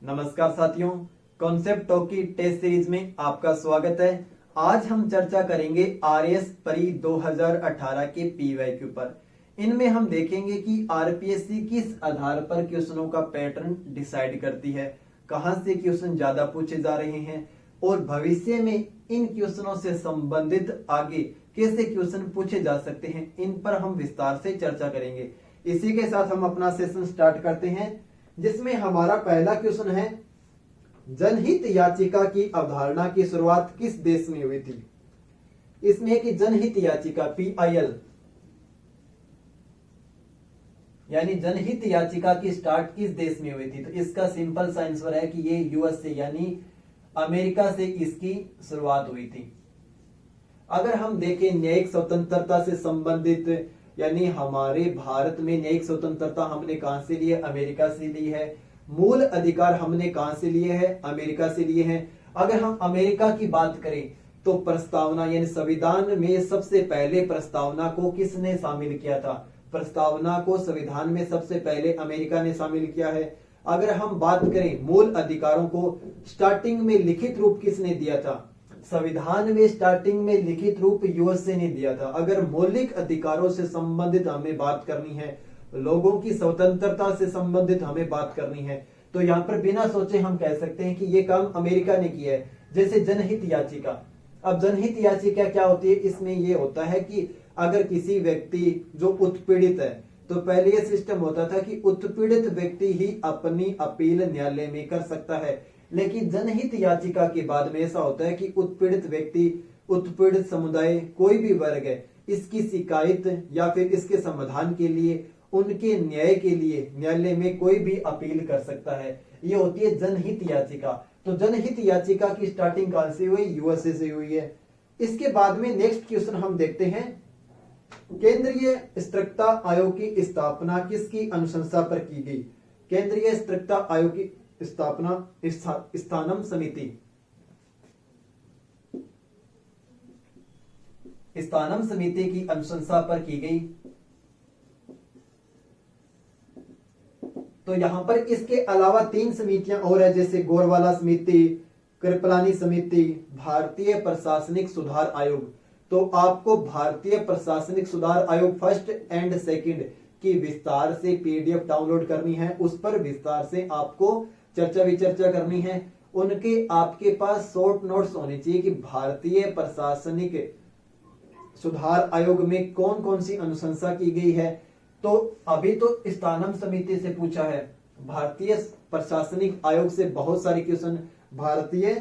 नमस्कार साथियों, concept talk की टेस्ट सीरीज में आपका स्वागत है। आज हम चर्चा करेंगे आरएएस परी 2018 के पीवाईक्यू पर। इनमें हम देखेंगे कि आरपीएससी किस आधार पर क्वेश्चनों का पैटर्न डिसाइड करती है, कहां से क्वेश्चन ज्यादा पूछे जा रहे हैं और भविष्य में इन क्वेश्चनों से संबंधित आगे कैसे क्वेश्चन पूछे जा सकते हैं, इन पर हम विस्तार से चर्चा करेंगे। इसी के साथ हम अपना सेशन स्टार्ट करते हैं, जिसमें हमारा पहला क्वेश्चन है, जनहित याचिका की अवधारणा की शुरुआत किस देश में हुई थी। इसमें है कि जनहित याचिका पीआईएल यानी जनहित याचिका की स्टार्ट किस देश में हुई थी। तो इसका सिंपल सा आंसर है कि ये यूएस से यानी अमेरिका से इसकी शुरुआत हुई थी। अगर हम देखें न्यायिक स्वतंत्रता से संबंधित यानी हमारे भारत में न्यायिक स्वतंत्रता हमने कहां से ली है, अमेरिका से ली है। मूल अधिकार हमने कहां से लिए हैं, अमेरिका से लिए हैं। अगर हम अमेरिका की बात करें तो प्रस्तावना यानी संविधान में सबसे पहले प्रस्तावना को किसने शामिल किया था। प्रस्तावना को संविधान में सबसे पहले अमेरिका ने शामिल किया है। अगर हम बात करें मूल अधिकारों को स्टार्टिंग में लिखित रूप किसने दिया था, संविधान में स्टार्टिंग में लिखित रूप यूएसए ने दिया था। अगर मौलिक अधिकारों से संबंधित हमें बात करनी है, लोगों की स्वतंत्रता से संबंधित हमें बात करनी है, तो यहाँ पर बिना सोचे हम कह सकते हैं कि ये काम अमेरिका ने किया है। जैसे जनहित याचिका। अब जनहित याचिका क्या होती है, इसमें ये होता है कि अगर किसी व्यक्ति जो उत्पीड़ित है, तो पहले ये सिस्टम होता था कि उत्पीड़ित व्यक्ति ही अपनी अपील न्यायालय में कर सकता है। लेकिन जनहित याचिका के बाद में ऐसा होता है कि उत्पीड़ित व्यक्ति, उत्पीड़ित समुदाय, कोई भी वर्ग है, इसकी शिकायत या फिर इसके समाधान के लिए, उनके न्याय के लिए न्यायालय में कोई भी अपील कर सकता है। ये होती है जनहित याचिका। तो जनहित याचिका की स्टार्टिंग कहां से हुई, यूएसए से हुई है। इसके बाद में नेक्स्ट क्वेश्चन हम देखते हैं, केंद्रीय स्तरीकता आयोग की स्थापना किसकी अनुशंसा पर की गई। केंद्रीय स्तरीकता आयोग की स्थापना स्थानम समिति की अनुशंसा पर की गई। तो यहां पर इसके अलावा 3 समितियां और है, जैसे गोरवाला समिति, कृपलानी समिति, भारतीय प्रशासनिक सुधार आयोग। तो आपको भारतीय प्रशासनिक सुधार आयोग फर्स्ट एंड सेकंड की विस्तार से पीडीएफ डाउनलोड करनी है, उस पर विस्तार से आपको चर्चा विचर्चा करनी है। उनके आपके पास शॉर्ट नोट्स होने चाहिए कि भारतीय प्रशासनिक सुधार आयोग में कौन कौन सी अनुशंसा की गई है। तो अभी तो स्थानम समिति से पूछा है, भारतीय प्रशासनिक आयोग से बहुत सारे क्वेश्चन, भारतीय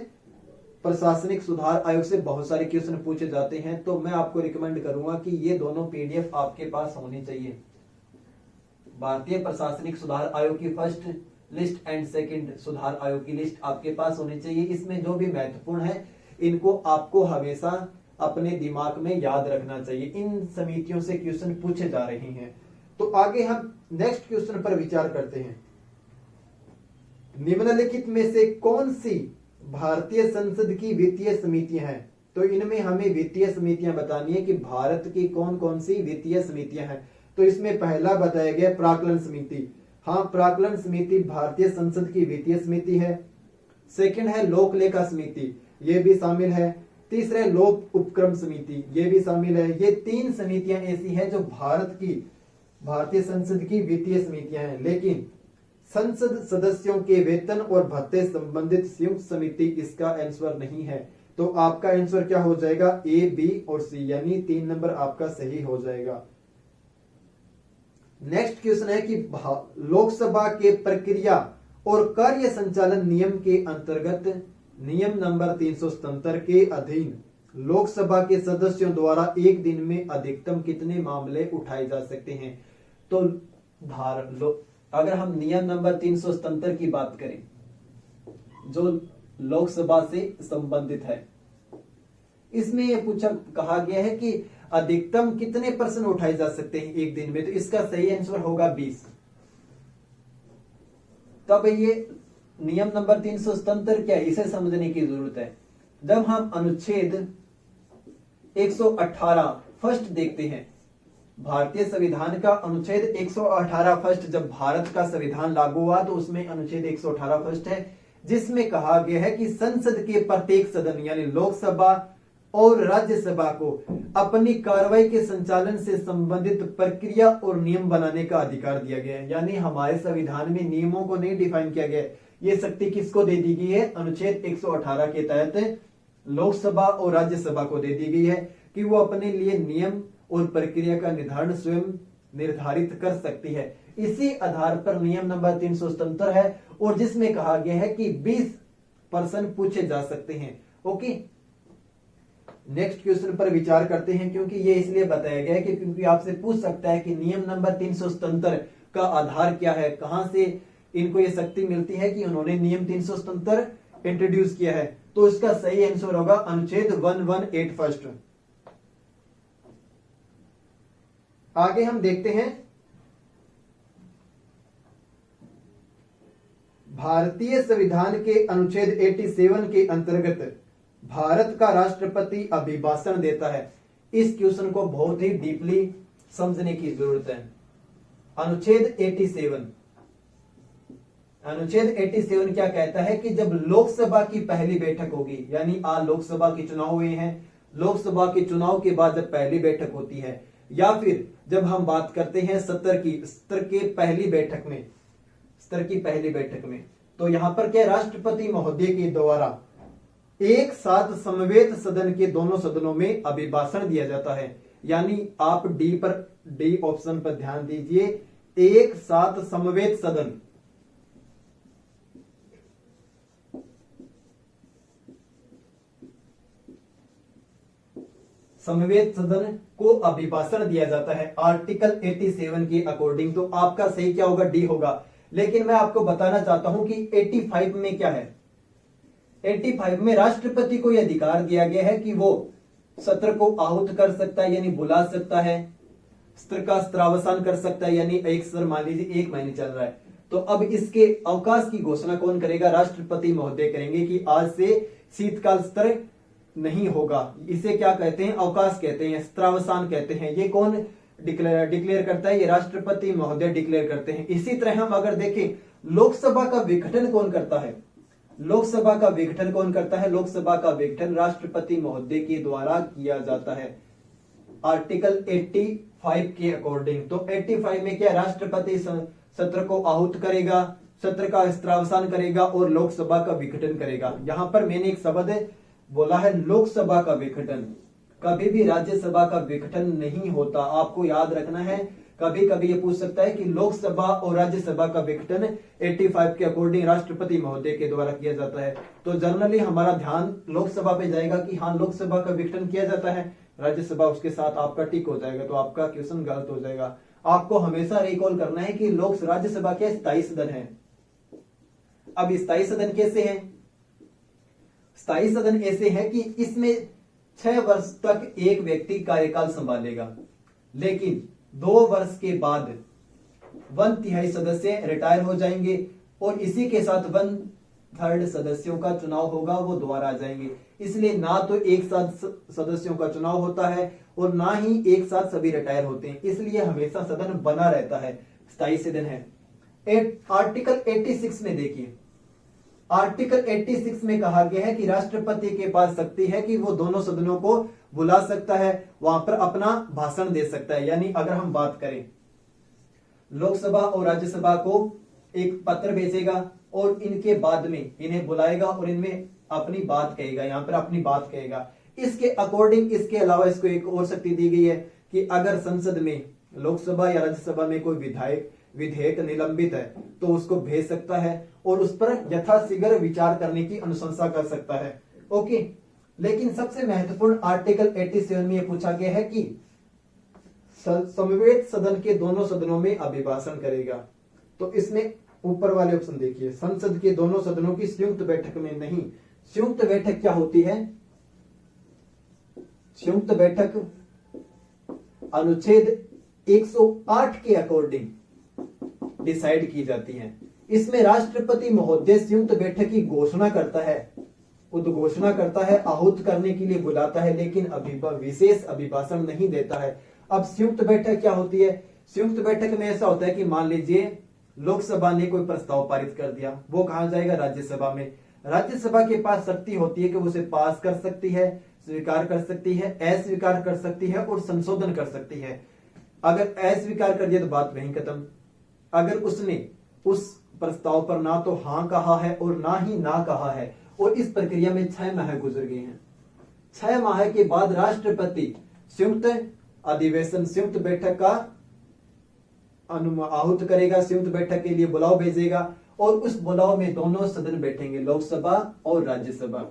प्रशासनिक सुधार आयोग से बहुत सारे क्वेश्चन पूछे जाते हैं। तो मैं आपको रिकमेंड करूंगा कि ये दोनों पीडीएफ आपके पास होनी चाहिए। भारतीय प्रशासनिक सुधार आयोग की फर्स्ट लिस्ट एंड सेकंड सुधार आयोग की लिस्ट आपके पास होनी चाहिए। इसमें जो भी महत्वपूर्ण है, इनको आपको हमेशा अपने दिमाग में याद रखना चाहिए। इन समितियों से क्वेश्चन पूछे जा रहे हैं। तो आगे हम नेक्स्ट क्वेश्चन पर विचार करते हैं, निम्नलिखित में से कौन सी भारतीय संसद की वित्तीय समितियां हैं। तो इनमें हमें वित्तीय समितियां बतानी है कि भारत की कौन कौन सी वित्तीय समितियां हैं। तो इसमें पहला बताया गया प्राक्कलन समिति। हाँ, प्राक्कलन समिति भारतीय संसद की वित्तीय समिति है। सेकंड है लोक लेखा समिति, ये भी शामिल है। तीसरा है लोक उपक्रम समिति, ये भी शामिल है। ये 3 समितियां ऐसी हैं जो भारतीय संसद की वित्तीय समितियां हैं। लेकिन संसद सदस्यों के वेतन और भत्ते संबंधित संयुक्त समिति इसका आंसर नहीं है। तो आपका आंसर क्या हो जाएगा, ए, बी और सी, यानी 3 नंबर आपका सही हो जाएगा। नेक्स्ट क्वेश्चन है कि लोकसभा के प्रक्रिया और कार्य संचालन नियम के अंतर्गत नियम नंबर 377 के अधीन लोकसभा के सदस्यों द्वारा एक दिन में अधिकतम कितने मामले उठाए जा सकते हैं। तो अगर हम नियम नंबर 377 की बात करें, जो लोकसभा से संबंधित है, इसमें यह कहा गया है कि अधिकतम कितने प्रश्न उठाए जा सकते हैं एक दिन में। तो इसका सही आंसर होगा 20। तब ये नियम नंबर 377 क्या है, इसे समझने की जरूरत है। जब हम अनुच्छेद 118 फर्स्ट देखते हैं, भारतीय संविधान का अनुच्छेद 118 फर्स्ट, जब भारत का संविधान लागू हुआ तो उसमें अनुच्छेद 118 फर्स्ट है जिसमें कहा गया है कि संसद के प्रत्येक सदन यानी लोकसभा और राज्यसभा को अपनी कार्रवाई के संचालन से संबंधित प्रक्रिया और नियम बनाने का अधिकार दिया गया है। यानी हमारे संविधान में नियमों को नहीं डिफाइन किया गया है। ये शक्ति किसको दे दी गई है? अनुच्छेद 118 के तहत लोकसभा और राज्यसभा को दे दी गई है कि वो अपने लिए नियम और प्रक्रिया का निर्धारण स्वयं निर्धारित कर सकती है। इसी आधार पर नियम नंबर 377 है और जिसमें कहा गया है कि 20 प्रश्न पूछे जा सकते हैं। ओके, नेक्स्ट क्वेश्चन पर विचार करते हैं, क्योंकि ये इसलिए बताया गया है कि क्योंकि आपसे पूछ सकता है कि नियम नंबर 377 का आधार क्या है, कहां से इनको ये शक्ति मिलती है कि उन्होंने नियम 377 इंट्रोड्यूस किया है। तो इसका सही आंसर होगा अनुच्छेद 118 फर्स्ट। आगे हम देखते हैं भारतीय संविधान के अनुच्छेद 87 के अंतर्गत भारत का राष्ट्रपति अभिभाषण देता है। इस क्वेश्चन को बहुत ही डीपली समझने की जरूरत है। अनुच्छेद 87 क्या कहता है कि जब लोकसभा की पहली बैठक होगी, यानी आज लोकसभा के चुनाव हुए हैं, लोकसभा के चुनाव के बाद जब पहली बैठक होती है, या फिर जब हम बात करते हैं सत्र की पहली बैठक में, तो यहां पर क्या राष्ट्रपति महोदय के द्वारा एक साथ समवेत सदन के दोनों सदनों में अभिभाषण दिया जाता है। यानी आप डी ऑप्शन पर ध्यान दीजिए, एक साथ समवेत सदन, समवेत सदन को अभिभाषण दिया जाता है आर्टिकल 87 के अकॉर्डिंग। तो आपका सही क्या होगा? डी होगा। लेकिन मैं आपको बताना चाहता हूं कि 85 में क्या है। 85 में राष्ट्रपति को यह अधिकार दिया गया है कि वो सत्र को आहूत कर सकता है, यानी बुला सकता है, सत्र का सत्रावसान कर सकता है, यानी एक सत्र मान लीजिए 1 महीने चल रहा है, तो अब इसके अवकाश की घोषणा कौन करेगा? राष्ट्रपति महोदय करेंगे कि आज से शीतकाल सत्र नहीं होगा। इसे क्या कहते हैं? अवकाश कहते हैं, सत्रावसान कहते हैं। ये कौन डिक्लेयर करता है? ये राष्ट्रपति महोदय डिक्लेयर करते हैं। इसी तरह हम अगर देखें लोकसभा का विघटन कौन करता है? लोकसभा का विघटन राष्ट्रपति महोदय के द्वारा किया जाता है आर्टिकल 85 के अकॉर्डिंग। तो 85 में क्या? राष्ट्रपति सत्र को आहूत करेगा, सत्र का सत्रावसान करेगा और लोकसभा का विघटन करेगा। यहां पर मैंने एक शब्द बोला है लोकसभा का विघटन, कभी भी राज्यसभा का विघटन नहीं होता। आपको याद रखना है, कभी कभी ये पूछ सकता है कि लोकसभा और राज्यसभा का विघटन 85 के अकॉर्डिंग राष्ट्रपति महोदय के द्वारा किया जाता है। तो जनरली हमारा ध्यान लोकसभा पे जाएगा कि हाँ लोकसभा का विघटन किया जाता है, राज्यसभा उसके साथ आपका टिक हो जाएगा, तो आपका क्वेश्चन गलत हो जाएगा। आपको हमेशा रिकॉल करना है कि राज्यसभा क्या स्थायी सदन है। अब स्थायी सदन कैसे है? स्थायी सदन ऐसे है कि इसमें 6 वर्ष तक एक व्यक्ति कार्यकाल संभालेगा, लेकिन 2 वर्ष के बाद 1/3 सदस्य रिटायर हो जाएंगे और इसी के साथ 1/3 सदस्यों का चुनाव होगा, वो दोबारा आ जाएंगे। इसलिए ना तो एक साथ सदस्यों का चुनाव होता है और ना ही एक साथ सभी रिटायर होते हैं, इसलिए हमेशा सदन बना रहता है, स्थायी सदन है। आर्टिकल 86 में देखिए, आर्टिकल 86 में कहा गया है कि राष्ट्रपति के पास शक्ति है कि वो दोनों सदनों को बुला सकता है, वहां पर अपना भाषण दे सकता है। यानी अगर हम बात करें लोकसभा और राज्यसभा को एक पत्र भेजेगा और इनके बाद में इन्हें बुलाएगा और इनमें अपनी बात कहेगा, यहां पर अपनी बात कहेगा। इसके अकॉर्डिंग इसके अलावा इसको एक और शक्ति दी गई है कि अगर संसद में लोकसभा या राज्यसभा में कोई विधेयक निलंबित है तो उसको भेज सकता है और उस पर यथाशीघ्र विचार करने की अनुशंसा कर सकता है। ओके, लेकिन सबसे महत्वपूर्ण आर्टिकल 87 में यह पूछा गया है कि समवेत सदन के दोनों सदनों में अभिभाषण करेगा। तो इसमें ऊपर वाले ऑप्शन देखिए, संसद के दोनों सदनों की संयुक्त बैठक में नहीं। संयुक्त बैठक क्या होती है? संयुक्त बैठक अनुच्छेद 108 के अकॉर्डिंग डिसाइड की जाती है। इसमें राष्ट्रपति महोदय संयुक्त बैठक की घोषणा करता है, उद्घोषणा करता है, आहूत करने के लिए बुलाता है, लेकिन विशेष अभिभाषण नहीं देता है। अब संयुक्त बैठक क्या होती है? संयुक्त बैठक में ऐसा होता है कि मान लीजिए लोकसभा ने कोई प्रस्ताव पारित कर दिया, वो कहां जाएगा? राज्यसभा में। राज्यसभा के पास शक्ति होती है कि वो उसे पास कर सकती है, स्वीकार कर सकती है, अस्वीकार कर सकती है और संशोधन कर सकती है। अगर अस्वीकार कर दिया तो बात वहीं खत्म। अगर उसने उस प्रस्ताव पर ना तो हां कहा है और ना ही ना कहा है, और इस प्रक्रिया में 6 माह गुजर गए हैं। 6 माह के बाद राष्ट्रपति संयुक्त अधिवेशन, संयुक्त बैठक का आहूत करेगा, संयुक्त बैठक के लिए बुलाव भेजेगा और उस बुलाव में दोनों सदन बैठेंगे, लोकसभा और राज्यसभा।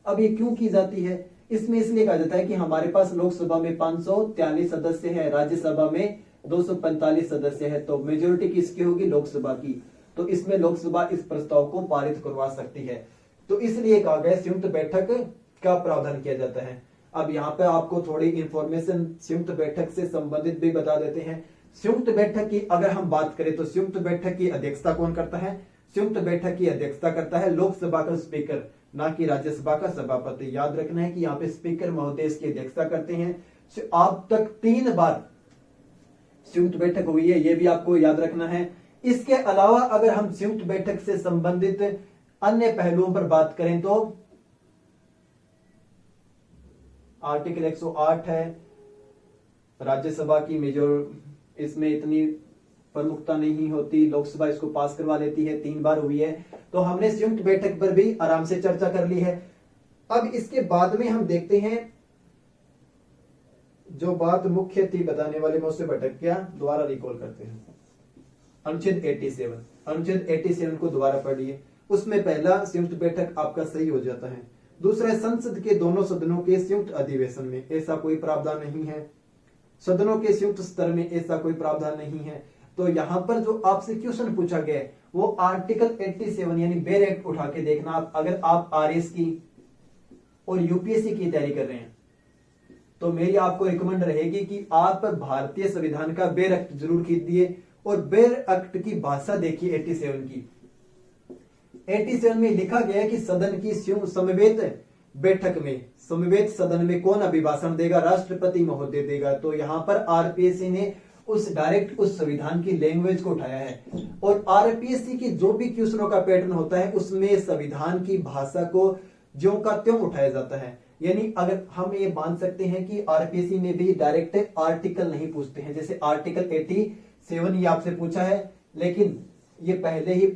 अब ये क्यों की जाती है? इसमें इसलिए कहा जाता है कि हमारे पास लोकसभा में 543 सदस्य है, राज्यसभा में 245 सदस्य है, तो मेजोरिटी किसकी होगी? लोकसभा की। तो इसमें लोकसभा इस प्रस्ताव को पारित करवा सकती है। तो इसलिए कहा गया संयुक्त बैठक का प्रावधान किया जाता है। अब यहाँ पे आपको थोड़ी इंफॉर्मेशन संयुक्त बैठक से संबंधित भी बता देते हैं। संयुक्त बैठक की अगर हम बात करें तो संयुक्त बैठक की अध्यक्षता कौन करता है? संयुक्त बैठक की अध्यक्षता करता है लोकसभा का स्पीकर, ना कि राज्यसभा का सभापति। याद रखना है कि यहाँ पे स्पीकर महोदय इसकी अध्यक्षता करते हैं। अब तक 3 बार संयुक्त बैठक हुई है, ये भी आपको याद रखना है। इसके अलावा अगर हम संयुक्त बैठक से संबंधित अन्य पहलुओं पर बात करें तो आर्टिकल 108 है, राज्यसभा की मेजर इसमें इतनी प्रमुखता नहीं होती, लोकसभा इसको पास करवा लेती है, 3 बार हुई है। तो हमने संयुक्त बैठक पर भी आराम से चर्चा कर ली है। अब इसके बाद में हम देखते हैं, जो बात मुख्य थी बताने वाले में उससे भटक गया, दोबारा रिकॉल करते हैं। अनुच्छेद 87, अनुच्छेद 87 को दोबारा पढ़िए। उसमें पहला संयुक्त बैठक आपका सही हो जाता है। दूसरा, संसद के दोनों सदनों के संयुक्त अधिवेशन में ऐसा कोई प्रावधान नहीं है, सदनों के संयुक्त स्तर में ऐसा कोई प्रावधान नहीं है। तो यहां पर जो आपसे क्वेश्चन पूछा गया है वो आर्टिकल 87 यानी बेर एक्ट उठा के देखना। अगर आप आरएस की और यूपीएससी की तैयारी कर रहे हैं तो मेरी आपको रिकमेंड रहेगी कि आप भारतीय संविधान का बेर एक्ट जरूर कीजिए और बेर एक्ट की भाषा देखिए 87 की। 87 में लिखा गया है कि सदन की समवेत बैठक में, समवेत सदन में कौन अभिभाषण देगा? राष्ट्रपति महोदय देगा। तो यहां पर आरपीएससी ने उस डायरेक्ट उस संविधान की लैंग्वेज को उठाया है और आरपीएससी की जो भी क्वेश्चनों का पैटर्न होता है उसमें संविधान की भाषा को ज्यों का त्यों उठाया जाता है। यानी अगर हम ये मान सकते हैं कि आरपीएससी में भी डायरेक्ट आर्टिकल नहीं पूछते हैं, जैसे आर्टिकल 87 ये आपसे पूछा है, लेकिन ये पहले ही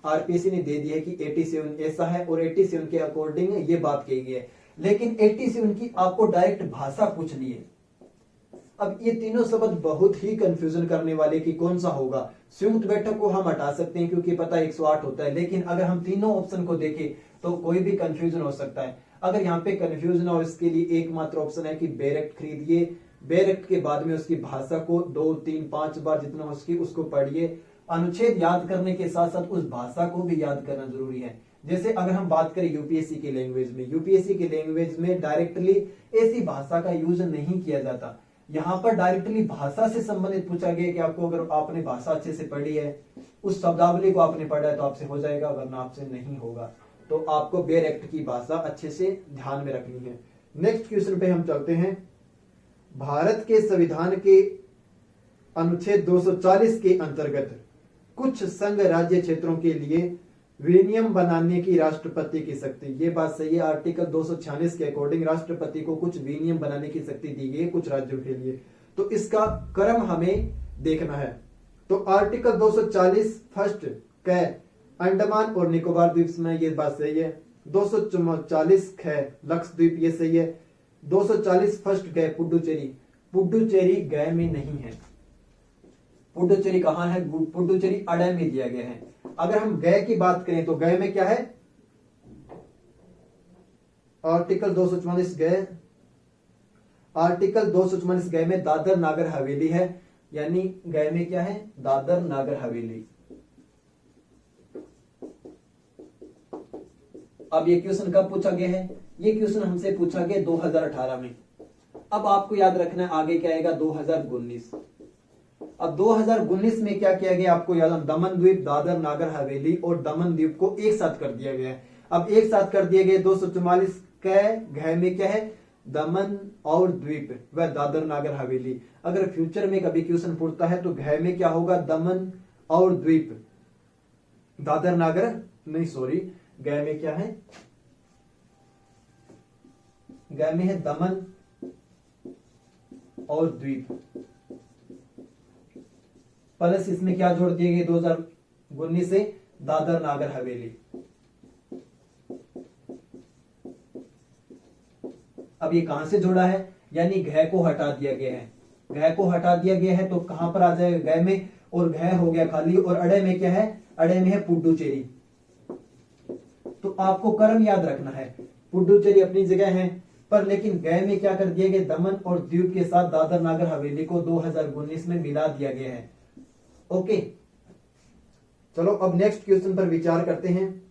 आरपीएससी ने दे दिया है कि 87 ऐसा है और 87 के अकॉर्डिंग ये बात कही गई है, लेकिन 87 की आपको डायरेक्ट भाषा पूछ ली है। अब ये तीनों शब्द बहुत ही कंफ्यूजन करने वाले कि कौन सा होगा। संयुक्त बैठक को हम हटा सकते हैं क्योंकि पता 108 होता है, लेकिन अगर हम तीनों ऑप्शन को देखें तो कोई भी कंफ्यूजन हो सकता है। अगर यहाँ पे कंफ्यूजन हो इसके लिए एकमात्र ऑप्शन है कि बेर एक्ट खरीदिए, बेर एक्ट के बाद में उसकी भाषा को 2, 3, 5 बार जितना हो सके उसको पढ़िए। अनुच्छेद याद करने के साथ साथ उस भाषा को भी याद करना जरूरी है। जैसे अगर हम बात करें यूपीएससी की लैंग्वेज में, यूपीएससी की लैंग्वेज में डायरेक्टली ऐसी भाषा का यूज नहीं किया जाता। यहाँ पर डायरेक्टली भाषा से संबंधित पूछा गया कि आपको अगर आपने भाषा अच्छे से पढ़ी है, उस शब्दावली को आपने पढ़ा है तो आपसे हो जाएगा, वरना आपसे नहीं होगा। तो आपको बेर एक्ट की भाषा अच्छे से ध्यान में रखनी है। नेक्स्ट क्वेश्चन पे हम चलते हैं। भारत के संविधान के अनुच्छेद 240 के अंतर्गत कुछ संघ राज्य क्षेत्रों के लिए विनियम बनाने की राष्ट्रपति की शक्ति, ये बात सही है। आर्टिकल 246 के अकॉर्डिंग राष्ट्रपति को कुछ विनियम बनाने की शक्ति दी गई है कुछ राज्यों के लिए। तो इसका क्रम हमें देखना है। तो आर्टिकल 240 फर्स्ट क अंडमान और निकोबार द्वीप में, ये बात सही है। 240 ख लक्षद्वीप, ये सही है। 240 फर्स्ट ग पुडुचेरी, पुडुचेरी ग में नहीं है। पुडुचेरी कहां है? पुडुचेरी अड़े में दिया गया है। अगर हम गए की बात करें तो गए में क्या है? आर्टिकल 244 गए, आर्टिकल 244 गए में दादर नागर हवेली है, यानी गए में क्या है? दादर नागर हवेली। अब ये क्वेश्चन कब पूछा गया है? ये क्वेश्चन हमसे पूछा गया 2018 में। अब आपको याद रखना है आगे क्या आएगा? 2019। अब 2019 में क्या किया गया आपको याद है? दमन द्वीप, दादर नागर हवेली और दमन द्वीप को एक साथ कर दिया गया है। अब एक साथ कर दिए गए 244 के घ में क्या है? दमन और द्वीप व दादर नागर हवेली। अगर फ्यूचर में कभी क्वेश्चन पूछता है तो घ में क्या होगा? दमन और द्वीप। दादर नागर नहीं, सॉरी, गय में क्या है, गय में है दमन और द्वीप, प्लस इसमें क्या जोड़ दिए गए 2019 से, दादर नागर हवेली। अब ये कहां से जोड़ा है, यानी घय को हटा दिया गया है, घय को हटा दिया गया है तो कहां पर आ जाएगा, घय में, और घय हो गया खाली, और अड़े में क्या है, अड़े में है पुडुचेरी। तो आपको क्रम याद रखना है, पुडुचेरी अपनी जगह है पर, लेकिन गय में क्या कर दिया गया, दमन और द्वीप के साथ दादर नागर हवेली को 2019 में मिला दिया गया है। ओके, चलो अब नेक्स्ट क्वेश्चन पर विचार करते हैं।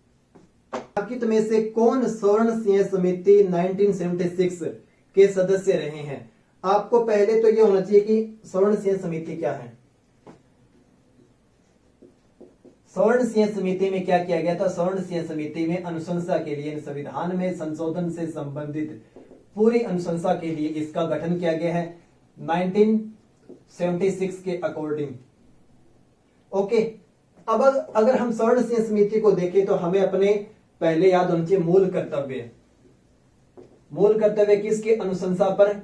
निम्नलिखित में से कौन स्वर्ण सिंह समिति 1976 के सदस्य रहे हैं। आपको पहले तो यह होना चाहिए कि स्वर्ण सिंह समिति क्या है। स्वर्ण सिंह समिति में क्या किया गया था, स्वर्ण सिंह समिति में अनुशंसा के लिए, संविधान में संशोधन से संबंधित पूरी अनुशंसा के लिए इसका गठन किया गया है 1976 के अकॉर्डिंग। ओके, अब अगर हम स्वर्ण सिंह समिति को देखें तो हमें अपने पहले याद होना चाहिए मूल कर्तव्य। मूल कर्तव्य किसकी अनुशंसा पर,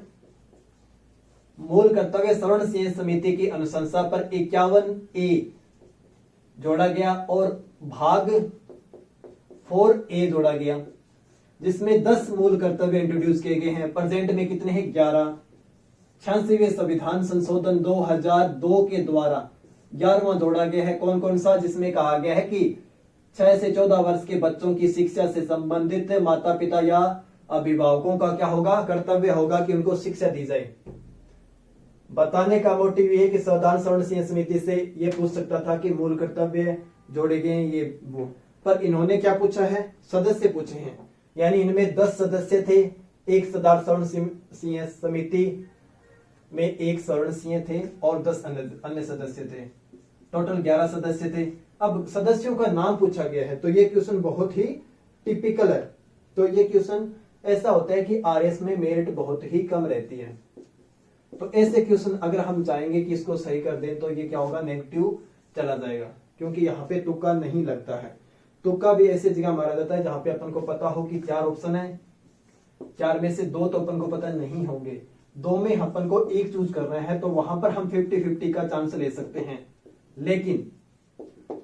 मूल कर्तव्य स्वर्ण सिंह समिति की अनुशंसा पर 51A जोड़ा गया और भाग 4A जोड़ा गया, जिसमें 10 मूल कर्तव्य इंट्रोड्यूस किए गए हैं। प्रेजेंट में कितने हैं, 11। 86वें संविधान संशोधन 2002 के द्वारा 11वां जोड़ा गया है। कौन कौन सा, जिसमें कहा गया है कि 6 से 14 वर्ष के बच्चों की शिक्षा से संबंधित माता पिता या अभिभावकों का क्या होगा, कर्तव्य होगा कि उनको शिक्षा दी जाए। बताने का मोटिव ये है कि संविधान स्वर्ण सिंह समिति से ये पूछ सकता था कि मूल कर्तव्य जोड़े गए ये वो, पर इन्होंने क्या पूछा है, सदस्य पूछे हैं, यानी इनमें 10 सदस्य थे। एक सरदार स्वर्ण सिंह समिति में एक स्वर्ण सिंह थे और 10 अन्य सदस्य थे, टोटल 11 सदस्य थे। अब सदस्यों का नाम पूछा गया है तो ये क्वेश्चन बहुत ही टिपिकल है। तो ये क्वेश्चन ऐसा होता है कि आरएस में मेरिट बहुत ही कम रहती है, तो ऐसे क्वेश्चन अगर हम चाहेंगे कि इसको सही कर दें तो ये क्या होगा, नेगेटिव चला जाएगा, क्योंकि यहाँ पे तुक्का नहीं लगता है। तुक्का भी ऐसी जगह मारा जाता है जहां पे अपन को पता हो कि 4 ऑप्शन है, 4 में से 2 तो अपन को पता नहीं होंगे, 2 में अपन को एक चूज करना है, तो वहां पर हम 50-50 का चांस ले सकते हैं। लेकिन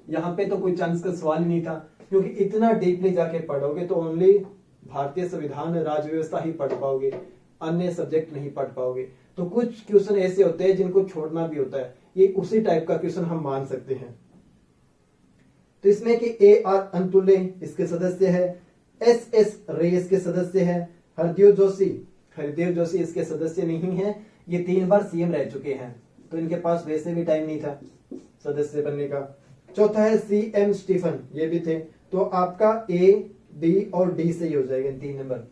यहाँ पे तो कोई चांस का सवाल ही नहीं था, क्योंकि इतना डीपली जाके पढ़ोगे तो ओनली भारतीय संविधान राज्य व्यवस्था ही पढ़ पाओगे, अन्य सब्जेक्ट नहीं पढ़ पाओगे। तो कुछ क्वेश्चन ऐसे होते हैं जिनको छोड़ना भी होता है, ये उसी टाइप का क्वेश्चन हम मान सकते हैं। तो इसमें कि A.R. अंतुले इसके सदस्य है, S.S. रे इसके सदस्य है, हरदेव जोशी इसके सदस्य नहीं है, ये 3 बार सीएम रह चुके हैं, तो इनके पास वैसे भी टाइम नहीं था सदस्य बनने का। चौथा है C.M. स्टीफन, ये भी थे, तो आपका A, D और D से ही हो जाएगा 3 नंबर।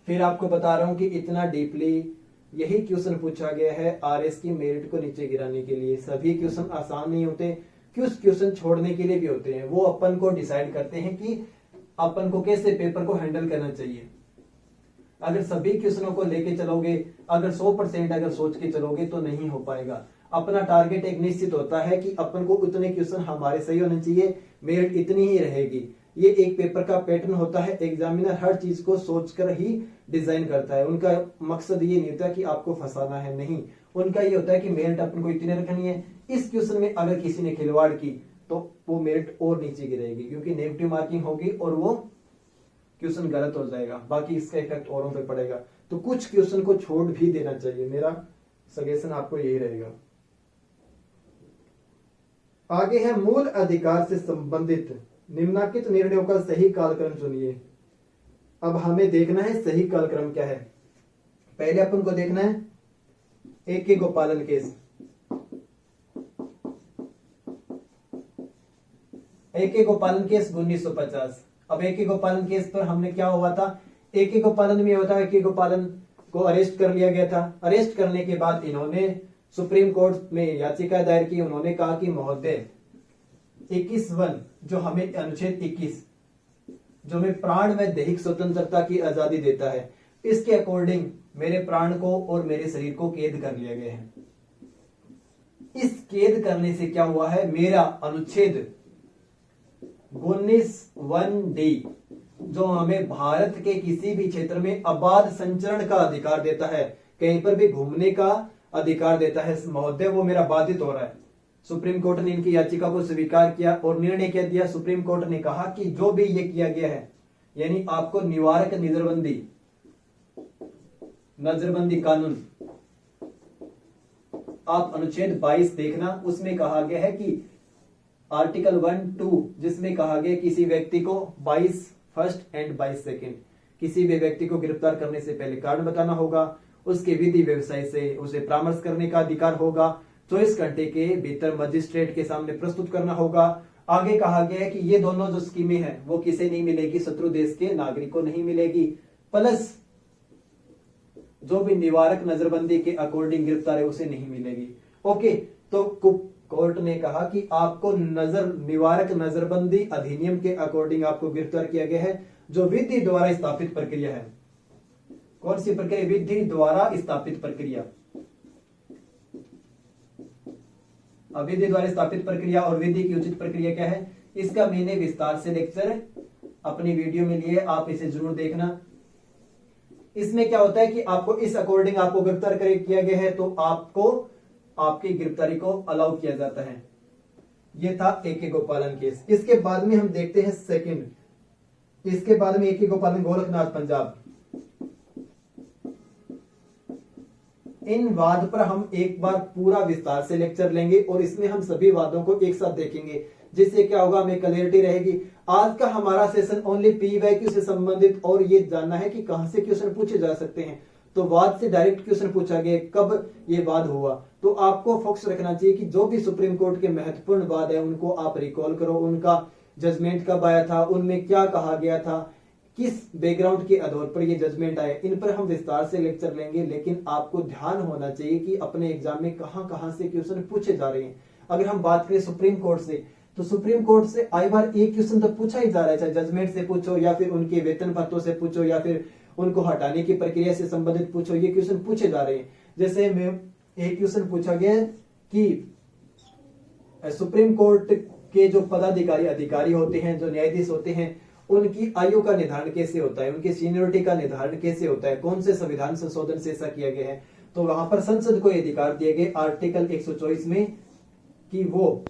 फिर आपको बता रहा हूं कि इतना डीपली यही क्वेश्चन पूछा गया है आरएस की मेरिट को नीचे गिराने के लिए। सभी क्वेश्चन आसान नहीं होते, कुछ क्वेश्चन छोड़ने के लिए भी होते हैं, वो अपन को डिसाइड करते हैं कि अपन को कैसे पेपर को हैंडल करना चाहिए। अगर सभी क्वेश्चनों को लेके चलोगे, अगर 100% अगर सोच के चलोगे तो नहीं हो पाएगा। अपना टारगेट एक निश्चित होता है कि अपन को उतने क्वेश्चन हमारे सही होने चाहिए, मेरिट इतनी ही रहेगी। ये एक पेपर का पैटर्न होता है, एग्जामिनर हर चीज को सोचकर ही डिजाइन करता है। उनका मकसद ये नहीं होता कि आपको फंसाना है, नहीं, उनका ये होता है कि मेरिट अपन को इतनी रखनी है। इस क्वेश्चन में अगर किसी ने खिलवाड़ की तो वो मेरिट और नीचे गिरेगी, क्योंकि नेगेटिव मार्किंग होगी और वो क्वेश्चन गलत हो जाएगा, बाकी इसका इफेक्ट औरों पे पड़ेगा। तो कुछ क्वेश्चन को छोड़ भी देना चाहिए, मेरा सजेशन आपको यही रहेगा। आगे है मूल अधिकार से संबंधित निम्नलिखित निर्णयों का सही कालक्रम चुनिए। अब हमें देखना है सही कालक्रम क्या है। पहले अपन को देखना है A.K. गोपालन केस। A.K. गोपालन केस 1950। अब A.K. गोपालन केस पर हमने क्या हुआ था, A.K. गोपालन में होता है A.K. गोपालन को अरेस्ट कर लिया गया था। अरेस्ट करने के बाद इन्होंने सुप्रीम कोर्ट में याचिका दायर की। उन्होंने कहा कि महोदय 21(1) जो हमें अनुच्छेद 21 जो हमें प्राण में दैहिक स्वतंत्रता की आजादी देता है, इसके अकॉर्डिंग मेरे प्राण को और मेरे शरीर को कैद कर लिया गया है। इस कैद करने से क्या हुआ है, मेरा अनुच्छेद 19(1)(d) जो हमें भारत के किसी भी क्षेत्र में अबाध संचरण का अधिकार देता है, कहीं पर भी घूमने का अधिकार देता है महोदय, वो मेरा बाधित हो रहा है। सुप्रीम कोर्ट ने इनकी याचिका को स्वीकार किया और निर्णय क्या दिया, सुप्रीम कोर्ट ने कहा कि जो भी ये किया गया है, यानी आपको निवारक नजरबंदी कानून, आप अनुच्छेद 22 देखना, उसमें कहा गया है कि आर्टिकल 1(2) जिसमें कहा गया किसी व्यक्ति को 22 फर्स्ट एंड 22 सेकेंड किसी भी व्यक्ति को गिरफ्तार करने से पहले कारण बताना होगा, उसके विधि व्यवसाय से उसे परामर्श करने का अधिकार होगा, 24 घंटे के भीतर मजिस्ट्रेट के सामने प्रस्तुत करना होगा। आगे कहा गया है कि ये दोनों जो स्कीमें हैं वो किसे नहीं मिलेगी, शत्रु देश के नागरिक को नहीं मिलेगी, प्लस जो भी निवारक नजरबंदी के अकॉर्डिंग गिरफ्तार है उसे नहीं मिलेगी। ओके, तो कोर्ट ने कहा कि आपको निवारक नजरबंदी अधिनियम के अकॉर्डिंग आपको गिरफ्तार किया गया है, जो विधि द्वारा स्थापित प्रक्रिया है। कौन सी प्रक्रिया, विधि द्वारा स्थापित प्रक्रिया। विधि द्वारा स्थापित प्रक्रिया और विधि की उचित प्रक्रिया क्या है, इसका मैंने विस्तार से लेक्चर अपनी वीडियो में लिए, आप इसे जरूर देखना। इसमें क्या होता है कि आपको इस अकॉर्डिंग आपको गिरफ्तार किया गया है तो आपको आपकी गिरफ्तारी को अलाउ किया जाता है। यह था AK गोपालन केस। इसके बाद में हम देखते हैं सेकंड, इसके बाद में AK गोपालन गोरखनाथ पंजाब। इन वाद पर हम एक बार पूरा विस्तार से लेक्चर लेंगे और इसमें हम सभी वादों को एक साथ देखेंगे, जिससे क्या होगा, हमें क्लैरिटी रहेगी। आज का हमारा सेशन ओनली PYQ से संबंधित और ये जानना है कि कहां से क्वेश्चन पूछे जा सकते हैं। तो वाद से डायरेक्ट क्वेश्चन पूछा गया, कब ये वाद हुआ, तो आपको फोकस रखना चाहिए कि जो भी सुप्रीम कोर्ट के महत्वपूर्ण वाद है उनको आप रिकॉल करो, उनका जजमेंट कब आया था, उनमें क्या कहा गया था, किस बैकग्राउंड के आधार पर ये जजमेंट आए, इन पर हम विस्तार से लेक्चर लेंगे। लेकिन आपको ध्यान होना चाहिए कि अपने एग्जाम में कहां कहां से क्वेश्चन पूछे जा रहे हैं। अगर हम बात करें सुप्रीम कोर्ट से, तो सुप्रीम कोर्ट से आई बार एक क्वेश्चन तो पूछा ही जा रहा है, चाहे जजमेंट से पूछो या फिर उनके वेतन भत्तों से पूछो या फिर उनको हटाने की प्रक्रिया से संबंधित पूछो, ये क्वेश्चन पूछे जा रहे हैं। जैसे में एक क्वेश्चन पूछा गया कि सुप्रीम कोर्ट के जो पदाधिकारी अधिकारी होते हैं, जो न्यायाधीश होते हैं, उनकी आयु का निर्धारण कैसे होता है, उनकी सीनियरिटी का निर्धारण कैसे होता है, कौन से संविधान संशोधन से ऐसा किया गया है। तो वहां पर संसद को अधिकार दिए गए आर्टिकल 124 में कि वो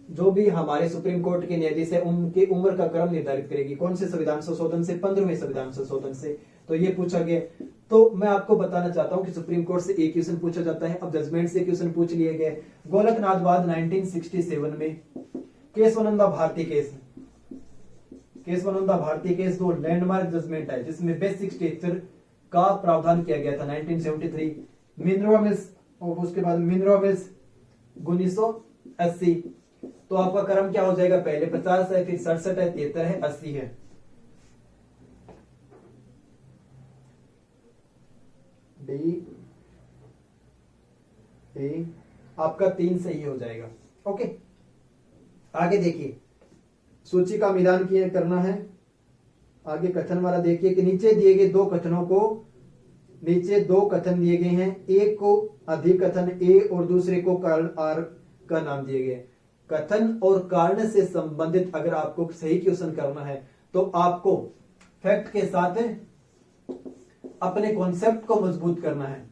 जो भी हमारे सुप्रीम कोर्ट के न्यायाधीश है उनके उम्र का क्रम निर्धारित करेगी। कौन से संविधान संशोधन से, 15वें संविधान संशोधन से। तो ये पूछा गया। तो मैं आपको बताना चाहता हूं कि सुप्रीम कोर्ट से एक क्वेश्चन पूछा जाता है। अब जजमेंट से क्वेश्चन पूछ लिए गए। गोलकनाथ वाद 1967 में, केशवानंदा भारती केस, केशवानंदा भारती केस दो लैंडमार्क जजमेंट है जिसमें बेसिक स्ट्रक्चर का प्रावधान किया गया था 1973। मिनरवा मिल्स और उसके बाद मिनरवा मिल्स 1980। तो आपका क्रम क्या हो जाएगा, पहले 50 है, फिर 67 है, 73 है, 80 है। डी ए आपका 3 सही हो जाएगा। ओके, आगे देखिए, सूची का मिलान किए करना है। आगे कथन वाला देखिए कि नीचे दिए गए दो कथनों को, नीचे दो कथन दिए गए हैं, एक को अधिकथन ए और दूसरे को कारण आर का नाम दिए गए। कथन और कारण से संबंधित अगर आपको सही क्वेश्चन करना है तो आपको फैक्ट के साथ अपने कॉन्सेप्ट को मजबूत करना है।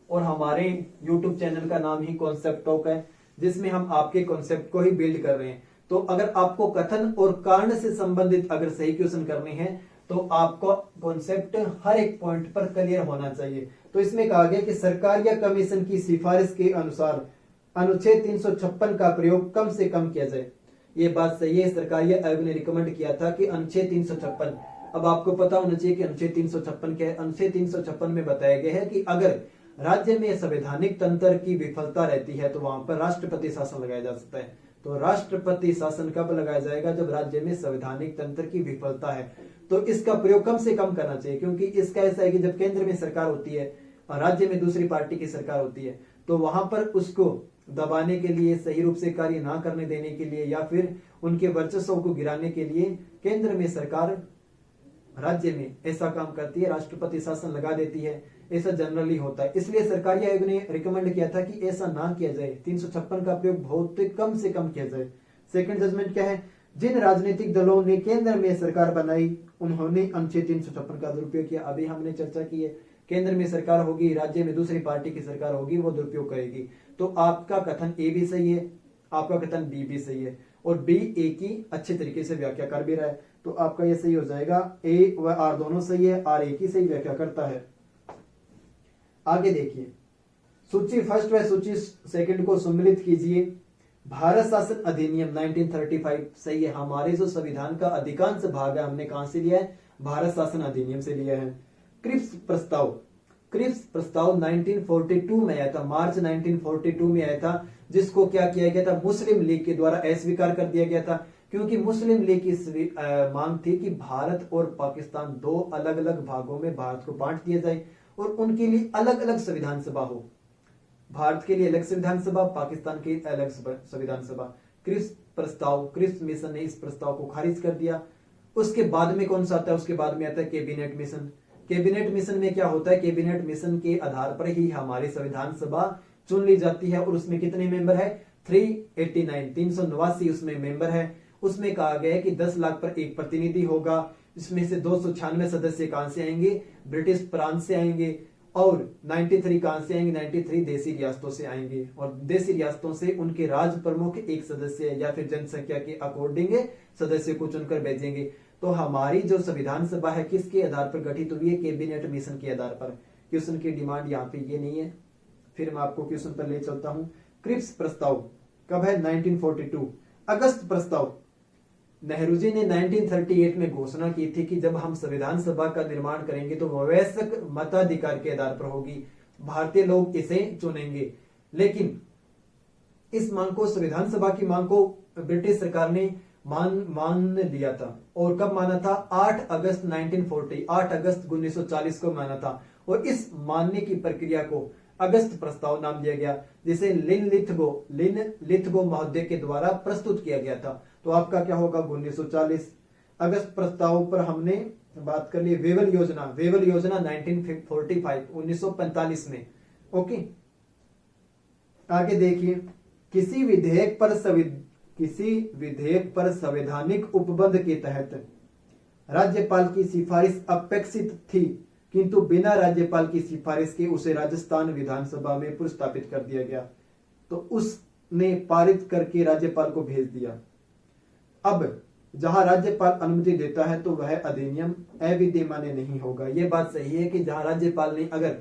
और हमारे YouTube चैनल का नाम ही कॉन्सेप्ट टॉक है, जिसमें हम आपके कॉन्सेप्ट को ही बिल्ड कर रहे हैं। तो अगर आपको कथन और कारण से संबंधित अगर सही क्वेश्चन करने हैं तो आपको कॉन्सेप्ट हर एक पॉइंट पर क्लियर होना चाहिए। तो इसमें कहा गया कि सरकार या कमीशन की सिफारिश के अनुसार अनुच्छेद 356 का प्रयोग कम से कम किया जाए। ये बात सही है, सरकारी आयोग ने रिकमेंड किया था कि अनुच्छेद 356, अब आपको पता होना चाहिए कि अनुच्छेद 356 क्या है। अनुच्छेद 356 में बताया गया है कि अगर राज्य में संवैधानिक तंत्र की विफलता रहती है तो वहां पर राष्ट्रपति शासन लगाया जा सकता है। तो राष्ट्रपति शासन कब लगाया जाएगा, जब राज्य में संवैधानिक तंत्र की विफलता है। तो इसका प्रयोग कम से कम करना चाहिए, क्योंकि इसका ऐसा है कि जब केंद्र में सरकार होती है और राज्य में दूसरी पार्टी की सरकार होती है तो वहां पर उसको दबाने के लिए, सही रूप से कार्य ना करने देने के लिए या फिर उनके वर्चस्व को गिराने के लिए केंद्र में सरकार राज्य में ऐसा काम करती है, राष्ट्रपति शासन लगा देती है, ऐसा जनरली होता है। इसलिए सरकारी आयोग ने रिकमेंड किया था कि ऐसा ना किया जाए, 356 का प्रयोग बहुत कम से कम किया जाए। सेकंड जजमेंट क्या है, जिन राजनीतिक दलों ने केंद्र में सरकार बनाई उन्होंने अनुच्छेद 356 का दुरुपयोग किया। अभी हमने चर्चा की है, केंद्र में सरकार होगी, राज्य में दूसरी पार्टी की सरकार होगी, वो दुरुपयोग करेगी। तो आपका कथन ए भी सही है, आपका कथन बी भी सही है, और बी ए की अच्छे तरीके से व्याख्या कर भी रहा है। तो आपका ये सही हो जाएगा, ए व आर दोनों सही है, आर ए की सही व्याख्या करता है। आगे देखिए, सूची फर्स्ट व सूची सेकंड को सम्मिलित कीजिए। भारत शासन अधिनियम 1935 सही है। हमारे जो संविधान का अधिकांश भाग है हमने कहां से लिया है, भारत शासन अधिनियम से लिया है। क्रिप्स प्रस्ताव, क्रिप्स प्रस्ताव 1942 में आया था, मार्च 1942 में आया था, जिसको क्या किया गया था, मुस्लिम लीग के द्वारा अस्वीकार कर दिया गया था, क्योंकि मुस्लिम लीग की मांग थी कि भारत और पाकिस्तान दो अलग अलग भागों में भारत को बांट दिया जाए और उनके लिए अलग अलग संविधान सभा हो, भारत के लिए अलग संविधान सभा, पाकिस्तान के अलग संविधान सभा। क्रिप्स प्रस्ताव, क्रिप्स मिशन ने इस प्रस्ताव को खारिज कर दिया। उसके बाद में कौन सा आता है, उसके बाद में आता है कैबिनेट मिशन। कैबिनेट मिशन में क्या होता है, कैबिनेट मिशन के आधार पर ही हमारी संविधान सभा चुन ली जाती है, और उसमें कितने मेंबर है, 389 उसमें मेंबर है। उसमें कहा गया है कि 10 लाख पर एक प्रतिनिधि होगा, इसमें से 296 सदस्य कहां से आएंगे, ब्रिटिश प्रांत से आएंगे, और 93 कहां से आएंगे, 93 देसी रियासतों से आएंगे, और देसी रियासतों से उनके राज प्रमुख एक सदस्य या फिर जनसंख्या के अकॉर्डिंग सदस्य को चुनकर भेजेंगे। तो हमारी जो संविधान सभा है किसके आधार पर गठित हुई है, कैबिनेट मिशन के आधार पर। क्वेश्चन की डिमांड यहाँ पे ये नहीं है, फिर मैं आपको क्वेश्चन पर ले चलता हूं। क्रिप्स प्रस्ताव कब है, 1942। अगस्त प्रस्ताव, नेहरू जी ने 1938 में घोषणा की थी कि जब हम संविधान सभा का निर्माण करेंगे तो वयस्क मताधिकार के आधार पर होगी, भारतीय लोग इसे चुनेंगे। लेकिन इस मांग को, संविधान सभा की मांग को ब्रिटिश सरकार ने मान लिया था, और कब माना था, 8 अगस्त 1940, 8 अगस्त 1940 को माना था, और इस मानने की प्रक्रिया को अगस्त प्रस्ताव नाम दिया गया, जिसे लिन लिथगो महोदय के द्वारा प्रस्तुत किया गया था। तो आपका क्या होगा, 1940। अगस्त प्रस्ताव पर हमने बात कर ली। वेवल योजना, वेवल योजना 1945, 1945 में। ओके, आगे देखिए, किसी विधेयक पर संवैधानिक उपबंध के तहत राज्यपाल की सिफारिश अपेक्षित थी, किंतु बिना राज्यपाल की सिफारिश के उसे राजस्थान विधानसभा में प्रस्तावित कर दिया गया, तो उसने पारित करके राज्यपाल को भेज दिया। अब जहां राज्यपाल अनुमति देता है तो वह अधिनियम अविद्यमान नहीं होगा। यह बात सही है कि जहां राज्यपाल ने, अगर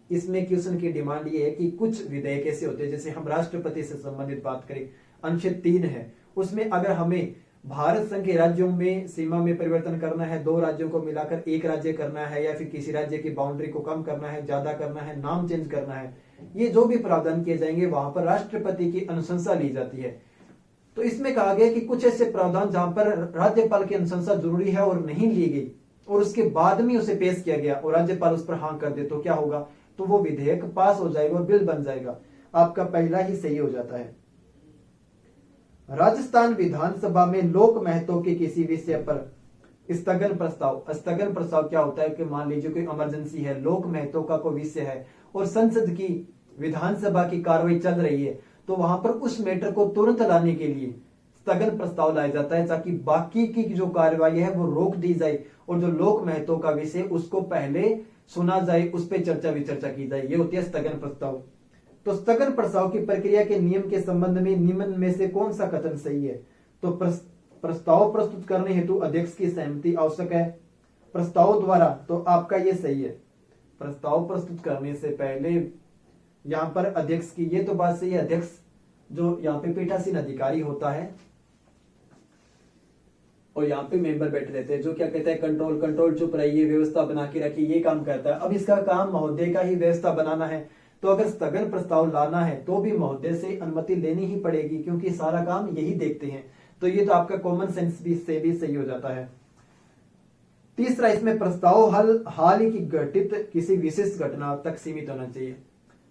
इसमें क्वेश्चन की डिमांड ये है कि कुछ विधेयक ऐसे होते हैं, जैसे हम राष्ट्रपति से संबंधित बात करें, अनुच्छेद 3 है, उसमें अगर हमें भारत संघ के राज्यों में सीमा में परिवर्तन करना है, 2 राज्यों को मिलाकर एक राज्य करना है, या फिर किसी राज्य की बाउंड्री को कम करना है, ज्यादा करना है, नाम चेंज करना है, ये जो भी प्रावधान किए जाएंगे वहां पर राष्ट्रपति की अनुशंसा ली जाती है। तो इसमें कहा गया कि कुछ ऐसे प्रावधान जहां पर राज्यपाल की अनुशंसा जरूरी है और नहीं ली गई, और उसके बाद में उसे पेश किया गया और राज्यपाल उस पर हाँ कर दे, तो क्या होगा, तो वो विधेयक पास हो जाएगा और बिल बन जाएगा। आपका पहला ही सही हो जाता है। राजस्थान विधानसभा में लोक महत्व के किसी विषय पर स्थगन प्रस्ताव। स्थगन प्रस्ताव क्या होता है कि मान लीजिए कोई इमरजेंसी है, लोक महत्व का कोई विषय है और संसद की, विधानसभा की कार्रवाई चल रही है, तो वहां पर उस मैटर को तुरंत लाने के लिए स्थगन प्रस्ताव लाया जाता है, ताकि बाकी की जो कार्रवाई है वो रोक दी जाए और जो लोक महत्व का विषय उसको पहले सुना जाए, उस पर चर्चा विचर्चा की जाए। ये होती है स्थगन प्रस्ताव। तो स्थगन प्रस्ताव की प्रक्रिया के नियम के संबंध में निम्न में से कौन सा कथन सही है, तो प्रस्ताव प्रस्तुत करने हेतु अध्यक्ष की सहमति आवश्यक है। प्रस्ताव द्वारा, तो आपका ये सही है, प्रस्ताव प्रस्तुत करने से पहले यहां पर अध्यक्ष की, ये तो बात सही है, अध्यक्ष जो यहाँ पे पीठासीन अधिकारी होता है और यहाँ पे मेंबर बैठे रहते हैं, जो क्या कहता है, कंट्रोल चुप रहिए, व्यवस्था बना के रखिए, ये काम करता है। अब इसका काम महोदय का ही व्यवस्था बनाना है, तो अगर स्थगन प्रस्ताव लाना है तो भी महोदय से अनुमति लेनी ही पड़ेगी, क्योंकि सारा काम यही देखते हैं। तो ये तो आपका कॉमन सेंस से भी सही हो जाता है। तीसरा, इसमें प्रस्ताव हाल ही की घटित किसी विशेष घटना तक सीमित होना चाहिए।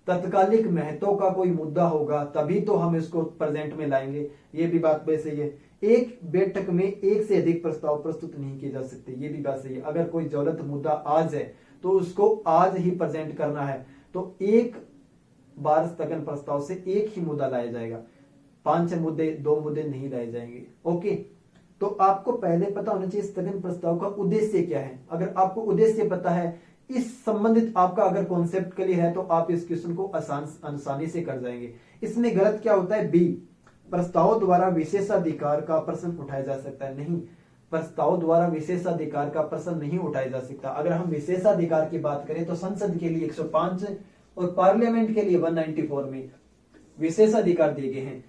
तत्कालिक महत्व का कोई मुद्दा होगा तभी तो हम इसको प्रेजेंट में लाएंगे, ये भी बात वैसे ही है। एक बैठक में एक से अधिक प्रस्ताव प्रस्तुत नहीं किए जा सकते। ये भी बात सही है। अगर कोई ज्वलंत मुद्दा आज है तो उसको आज ही प्रेजेंट करना है, तो एक बार स्थगन प्रस्ताव से एक ही मुद्दा लाया जाएगा, 5 मुद्दे 2 मुद्दे नहीं लाए जाएंगे। ओके, तो आपको पहले पता होना चाहिए स्थगन प्रस्ताव का उद्देश्य क्या है। अगर आपको उद्देश्य पता है, इस संबंधित आपका अगर कॉन्सेप्ट क्लियर है, तो आप इस क्वेश्चन को आसानी से कर जाएंगे। इसमें गलत क्या होता है, बी, प्रस्ताव द्वारा विशेषाधिकार का प्रश्न उठाया जा सकता है। नहीं, प्रस्ताव द्वारा विशेषाधिकार का प्रश्न नहीं उठाया जा सकता। अगर हम विशेषाधिकार की बात करें तो संसद के लिए 105 और पार्लियामेंट के लिए 194 में विशेषाधिकार दिए गए हैं,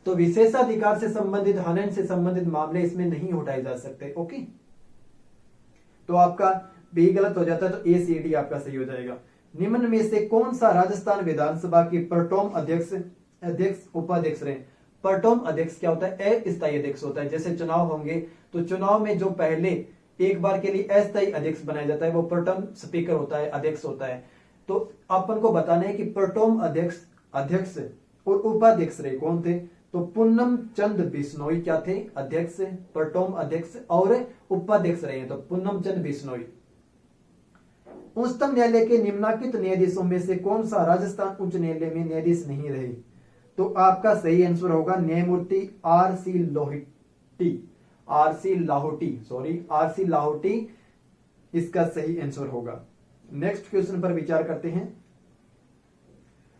तो विशेषाधिकार से संबंधित, हनन से संबंधित मामले इसमें नहीं उठाए जा सकते। ओके, तो आपका बी गलत हो जाता है, तो ए सी डी आपका सही हो जाएगा। निम्न में से कौन सा राजस्थान विधानसभा की प्रटोम अध्यक्ष उपाध्यक्ष रहे। प्रटोम अध्यक्ष क्या होता है, अस्थायी अध्यक्ष होता है। जैसे चुनाव होंगे तो चुनाव में जो पहले एक बार के लिए अस्थायी अध्यक्ष बनाया जाता है वो प्रटोम स्पीकर होता है, अध्यक्ष होता है। तो अपन को बताना है कि प्रटोम अध्यक्ष और उपाध्यक्ष रहे कौन थे, तो पूनम चंद बिश्नोई क्या थे, अध्यक्ष, प्रटोम अध्यक्ष और उपाध्यक्ष रहे, तो पूनम चंद बिश्नोई। उच्चतम न्यायालय के निम्नलिखित न्यायाधीशों में से कौन सा राजस्थान उच्च न्यायालय में न्यायाधीश नहीं रहे, तो आपका सही आंसर होगा न्यायमूर्ति आर सी लाहोटी इसका सही आंसर होगा। नेक्स्ट क्वेश्चन पर विचार करते हैं।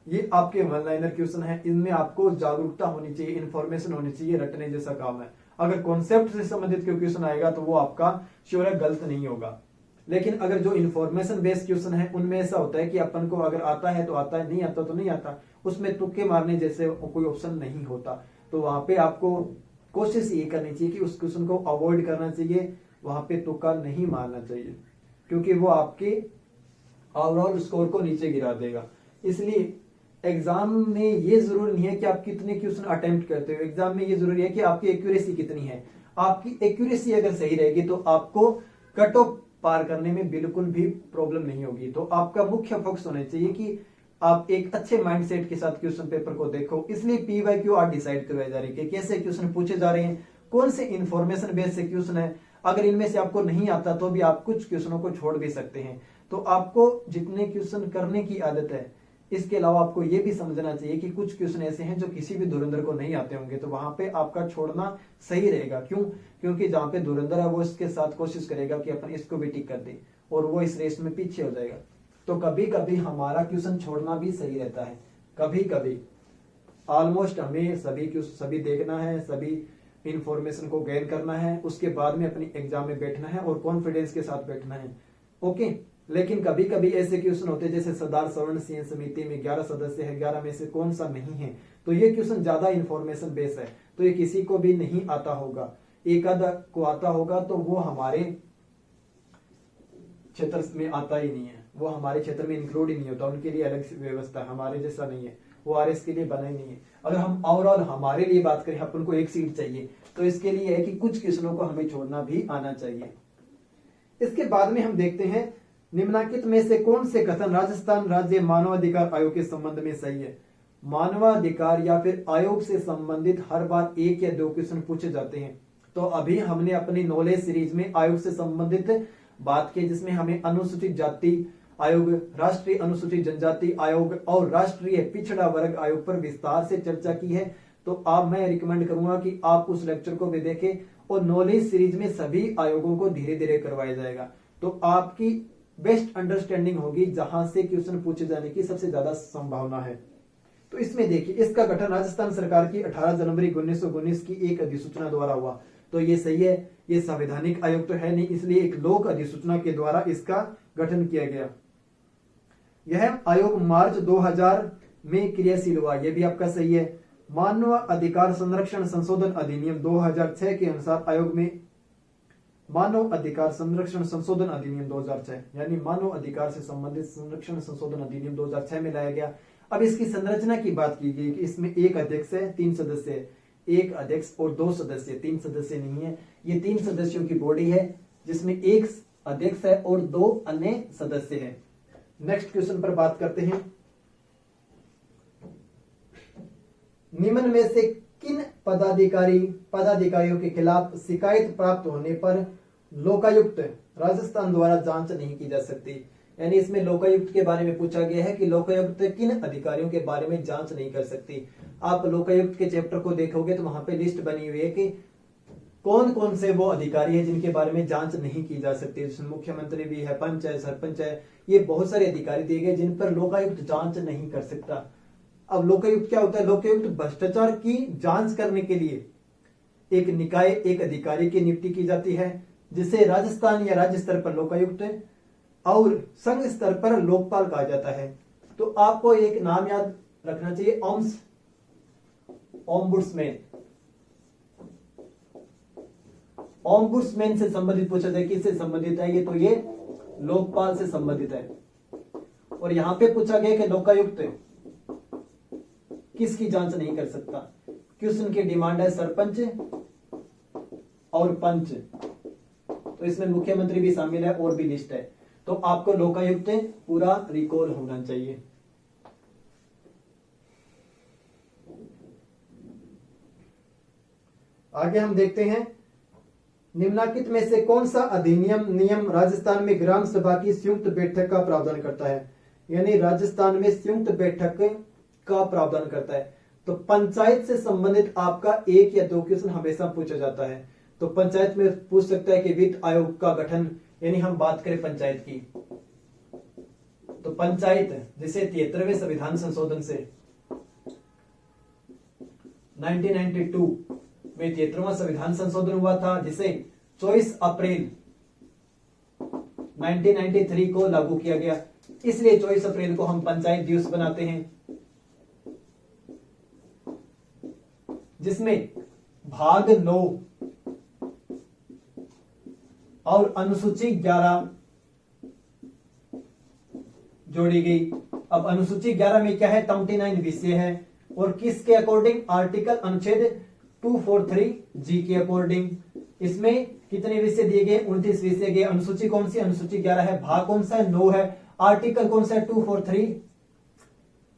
ये आपके वन लाइनर क्वेश्चन है, इनमें आपको जागरूकता होनी चाहिए, इंफॉर्मेशन होनी चाहिए, रटने जैसा काम है। अगर कॉन्सेप्ट से संबंधित क्वेश्चन आएगा तो वो आपका श्योर है गलत नहीं होगा, लेकिन अगर जो इन्फॉर्मेशन बेस्ड क्वेश्चन है उनमें ऐसा होता है कि अपन को अगर आता है तो आता है, नहीं आता तो नहीं आता, उसमें तुक्के मारने जैसे कोई ऑप्शन नहीं होता। तो वहां पे आपको कोशिश ये करनी चाहिए कि उस क्वेश्चन को अवॉइड करना चाहिए, वहां पे तुक्का नहीं मारना चाहिए, क्योंकि वो आपके ओवरऑल स्कोर को नीचे गिरा देगा। इसलिए एग्जाम में ये जरूरी नहीं है कि आप कितने क्वेश्चन अटेम्प्ट करते हो, एग्जाम में ये जरूरी है कि आपकी एक्यूरेसी कितनी है। आपकी एक्यूरेसी अगर सही रहेगी तो आपको कट ऑफ पार करने में बिल्कुल भी प्रॉब्लम नहीं होगी। तो आपका मुख्य फोकस होना चाहिए कि आप एक अच्छे माइंडसेट के साथ क्वेश्चन पेपर को देखो। इसलिए पीवाईक्यू आज डिसाइड करवाए जा रहे हैं कि कैसे क्वेश्चन पूछे जा रहे हैं, कौन से इंफॉर्मेशन बेस्ड से क्वेश्चन है। अगर इनमें से आपको नहीं आता तो भी आप कुछ क्वेश्चनों को छोड़ भी सकते हैं। तो आपको जितने क्वेश्चन करने की आदत है, इसके अलावा आपको यह भी समझना चाहिए कि कुछ क्वेश्चन ऐसे हैं जो किसी भी धुरंधर को नहीं आते होंगे, तो वहां पे आपका छोड़ना सही रहेगा। क्यों? क्योंकि जहां पे धुरंधर है वो इसके साथ कोशिश करेगा कि अपन इसको भी टिक कर दे और वो इस रेस में पीछे हो जाएगा। तो कभी कभी हमारा क्वेश्चन छोड़ना भी सही रहता है, कभी कभी। ऑलमोस्ट हमें सभी देखना है, सभी इंफॉर्मेशन को गेन करना है, उसके बाद में अपनी एग्जाम में बैठना है और कॉन्फिडेंस के साथ बैठना है। ओके, लेकिन कभी कभी ऐसे क्वेश्चन होते हैं जैसे सरदार सवर्ण सिंह समिति में 11 सदस्य है, 11 में से कौन सा नहीं है, तो ये क्वेश्चन ज्यादा इंफॉर्मेशन बेस है, तो ये किसी को भी नहीं आता होगा, एक आधा को आता होगा, तो वो हमारे क्षेत्र में आता ही नहीं है, वो हमारे क्षेत्र में इंक्लूड ही नहीं होता, उनके लिए अलग व्यवस्था, हमारे जैसा नहीं है, वो आरएस के लिए बना ही नहीं है। अगर हम ओवरऑल हमारे लिए बात करें, अपन को एक सीट चाहिए, तो इसके लिए है कि कुछ क्वेश्चनों को हमें छोड़ना भी आना चाहिए। इसके बाद में हम देखते हैं निम्नलिखित में से कौन से कथन राजस्थान राज्य मानवाधिकार आयोग के संबंध में सही है। मानवाधिकार या फिर आयोग से संबंधित हर बार 1 या 2 क्वेश्चन पूछे जाते हैं। तो अभी हमने अपनी नॉलेज सीरीज में आयोग से संबंधित बात की, जिसमें हमें अनुसूचित जाति आयोग, राष्ट्रीय अनुसूचित जनजाति आयोग और राष्ट्रीय पिछड़ा वर्ग आयोग पर विस्तार से चर्चा की है। तो मैं रिकमेंड करूंगा कि आप उस लेक्चर को भी देखें, और नॉलेज सीरीज में सभी आयोगों को धीरे धीरे करवाया जाएगा, तो आपकी बेस्ट अंडरस्टैंडिंग होगी जहां से क्वेश्चन पूछे जाने की सबसे ज्यादा संभावना है। तो इसमें देखिए, इसका गठन राजस्थान सरकार की 18 जनवरी 1919 की एक अधिसूचना द्वारा हुआ। तो ये सही है, ये संवैधानिक आयोग तो है नहीं, इसलिए एक लोक अधिसूचना के द्वारा इसका गठन किया गया। यह आयोग मार्च 2000 में क्रियाशील हुआ, यह भी आपका सही है। मानव अधिकार संरक्षण संशोधन अधिनियम 2006 के अनुसार आयोग में मानव अधिकार संरक्षण संशोधन अधिनियम 2006 यानी मानव अधिकार से संबंधित संरक्षण संशोधन अधिनियम 2006 में लाया गया। अब इसकी संरचना की बात की गई कि इसमें एक अध्यक्ष है, 3 सदस्य है, एक अध्यक्ष और 2 सदस्य, 3 सदस्य नहीं है, ये 3 सदस्यों की बॉडी है जिसमें एक अध्यक्ष है और 2 अन्य सदस्य है। नेक्स्ट क्वेश्चन पर बात करते हैं। निम्न में से किन पदाधिकारियों के खिलाफ शिकायत प्राप्त होने पर लोकायुक्त राजस्थान द्वारा जांच नहीं की जा सकती। यानी इसमें लोकायुक्त के बारे में पूछा गया है कि लोकायुक्त किन अधिकारियों के बारे में जांच नहीं कर सकती। आप लोकायुक्त के चैप्टर को देखोगे तो वहां पे लिस्ट बनी हुई है कि कौन कौन से वो अधिकारी है जिनके बारे में जांच नहीं की जा सकती। जिसमें मुख्यमंत्री भी है, पंच है, सरपंच है, ये बहुत सारे अधिकारी दिए गए जिन पर लोकायुक्त जांच नहीं कर सकता। अब लोकायुक्त क्या होता है? लोकायुक्त भ्रष्टाचार की जांच करने के लिए एक निकाय, एक अधिकारी की नियुक्ति की जाती है, जिसे राजस्थान या राज्य स्तर पर लोकायुक्त और संघ स्तर पर लोकपाल कहा जाता है। तो आपको एक नाम याद रखना चाहिए, ओम्बुड्समैन। ओम्बुड्समैन से संबंधित पूछा जाए किससे संबंधित है ये, तो ये लोकपाल से संबंधित है। और यहां पे पूछा गया कि लोकायुक्त किसकी जांच नहीं कर सकता। क्वेश्चन की डिमांड है सरपंच और पंच, तो इसमें मुख्यमंत्री भी शामिल है और भी लिस्ट है। तो आपको लोकायुक्त पूरा रिकॉल होना चाहिए। आगे हम देखते हैं, निम्नलिखित में से कौन सा अधिनियम नियम राजस्थान में ग्राम सभा की संयुक्त बैठक का प्रावधान करता है। यानी राजस्थान में संयुक्त बैठक का प्रावधान करता है। तो पंचायत से संबंधित आपका एक या दो क्वेश्चन हमेशा पूछा जाता है। तो पंचायत में पूछ सकता है कि वित्त आयोग का गठन, यानी हम बात करें पंचायत की, तो पंचायत जिसे 73वें संविधान संशोधन से 1992 में 73वां संविधान संशोधन हुआ था, जिसे 24 अप्रैल 1993 को लागू किया गया। इसलिए 24 अप्रैल को हम पंचायत दिवस बनाते हैं, जिसमें भाग 9 और अनुसूची 11 जोड़ी गई। अब अनुसूची 11 में क्या है? 29 विषय है और किसके अकॉर्डिंग? आर्टिकल अनुच्छेद 243 जी के अकॉर्डिंग। इसमें कितने विषय दिए गए? 29 विषय गए। अनुसूची कौन सी? अनुसूची 11 है। भाग कौन सा है? 9 है। आर्टिकल कौन सा है? 243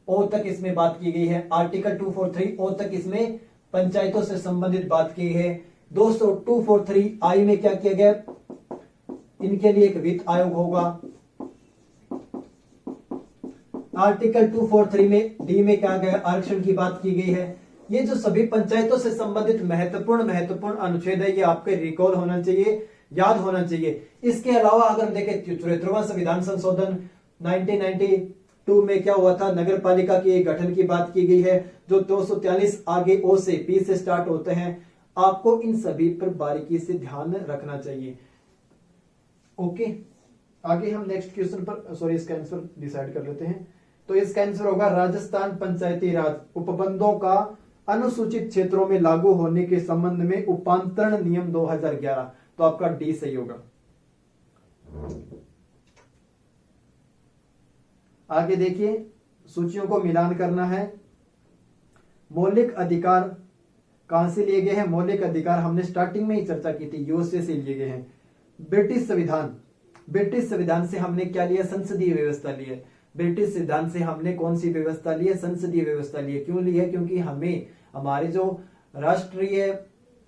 ओ तक इसमें बात की गई है। आर्टिकल 243 ओ तक इसमें पंचायतों से संबंधित बात की है। दोस्तों 243 आई में क्या किया गया? इनके लिए एक वित्त आयोग होगा। आर्टिकल 243 में डी में क्या गया? आरक्षण की बात की गई है। ये जो सभी पंचायतों से संबंधित महत्वपूर्ण अनुच्छेद है, ये आपके रिकॉल होना चाहिए, याद होना चाहिए। इसके अलावा अगर हम देखें 74वां संविधान संशोधन 1992 में क्या हुआ था? नगर पालिका के गठन की बात की गई है, जो 243 आगे ओ से पी से स्टार्ट होते हैं। आपको इन सभी पर बारीकी से ध्यान रखना चाहिए। ओके, आगे हम नेक्स्ट क्वेश्चन पर, सॉरी, इसका आंसर डिसाइड कर लेते हैं। तो इसका आंसर होगा राजस्थान पंचायती राज उपबंधों का अनुसूचित क्षेत्रों में लागू होने के संबंध में उपांतरण नियम 2011। तो आपका डी सही होगा। आगे देखिए, सूचियों को मिलान करना है। मौलिक अधिकार कहां से लिए गए हैं? मौलिक अधिकार हमने स्टार्टिंग में ही चर्चा की थी, यूएसए से लिए गए हैं। ब्रिटिश संविधान से हमने क्या लिया? संसदीय व्यवस्था ली है। ब्रिटिश संविधान से हमने कौन सी व्यवस्था ली है? संसदीय व्यवस्था ली है। क्यों ली है? क्योंकि हमें हमारे जो राष्ट्रीय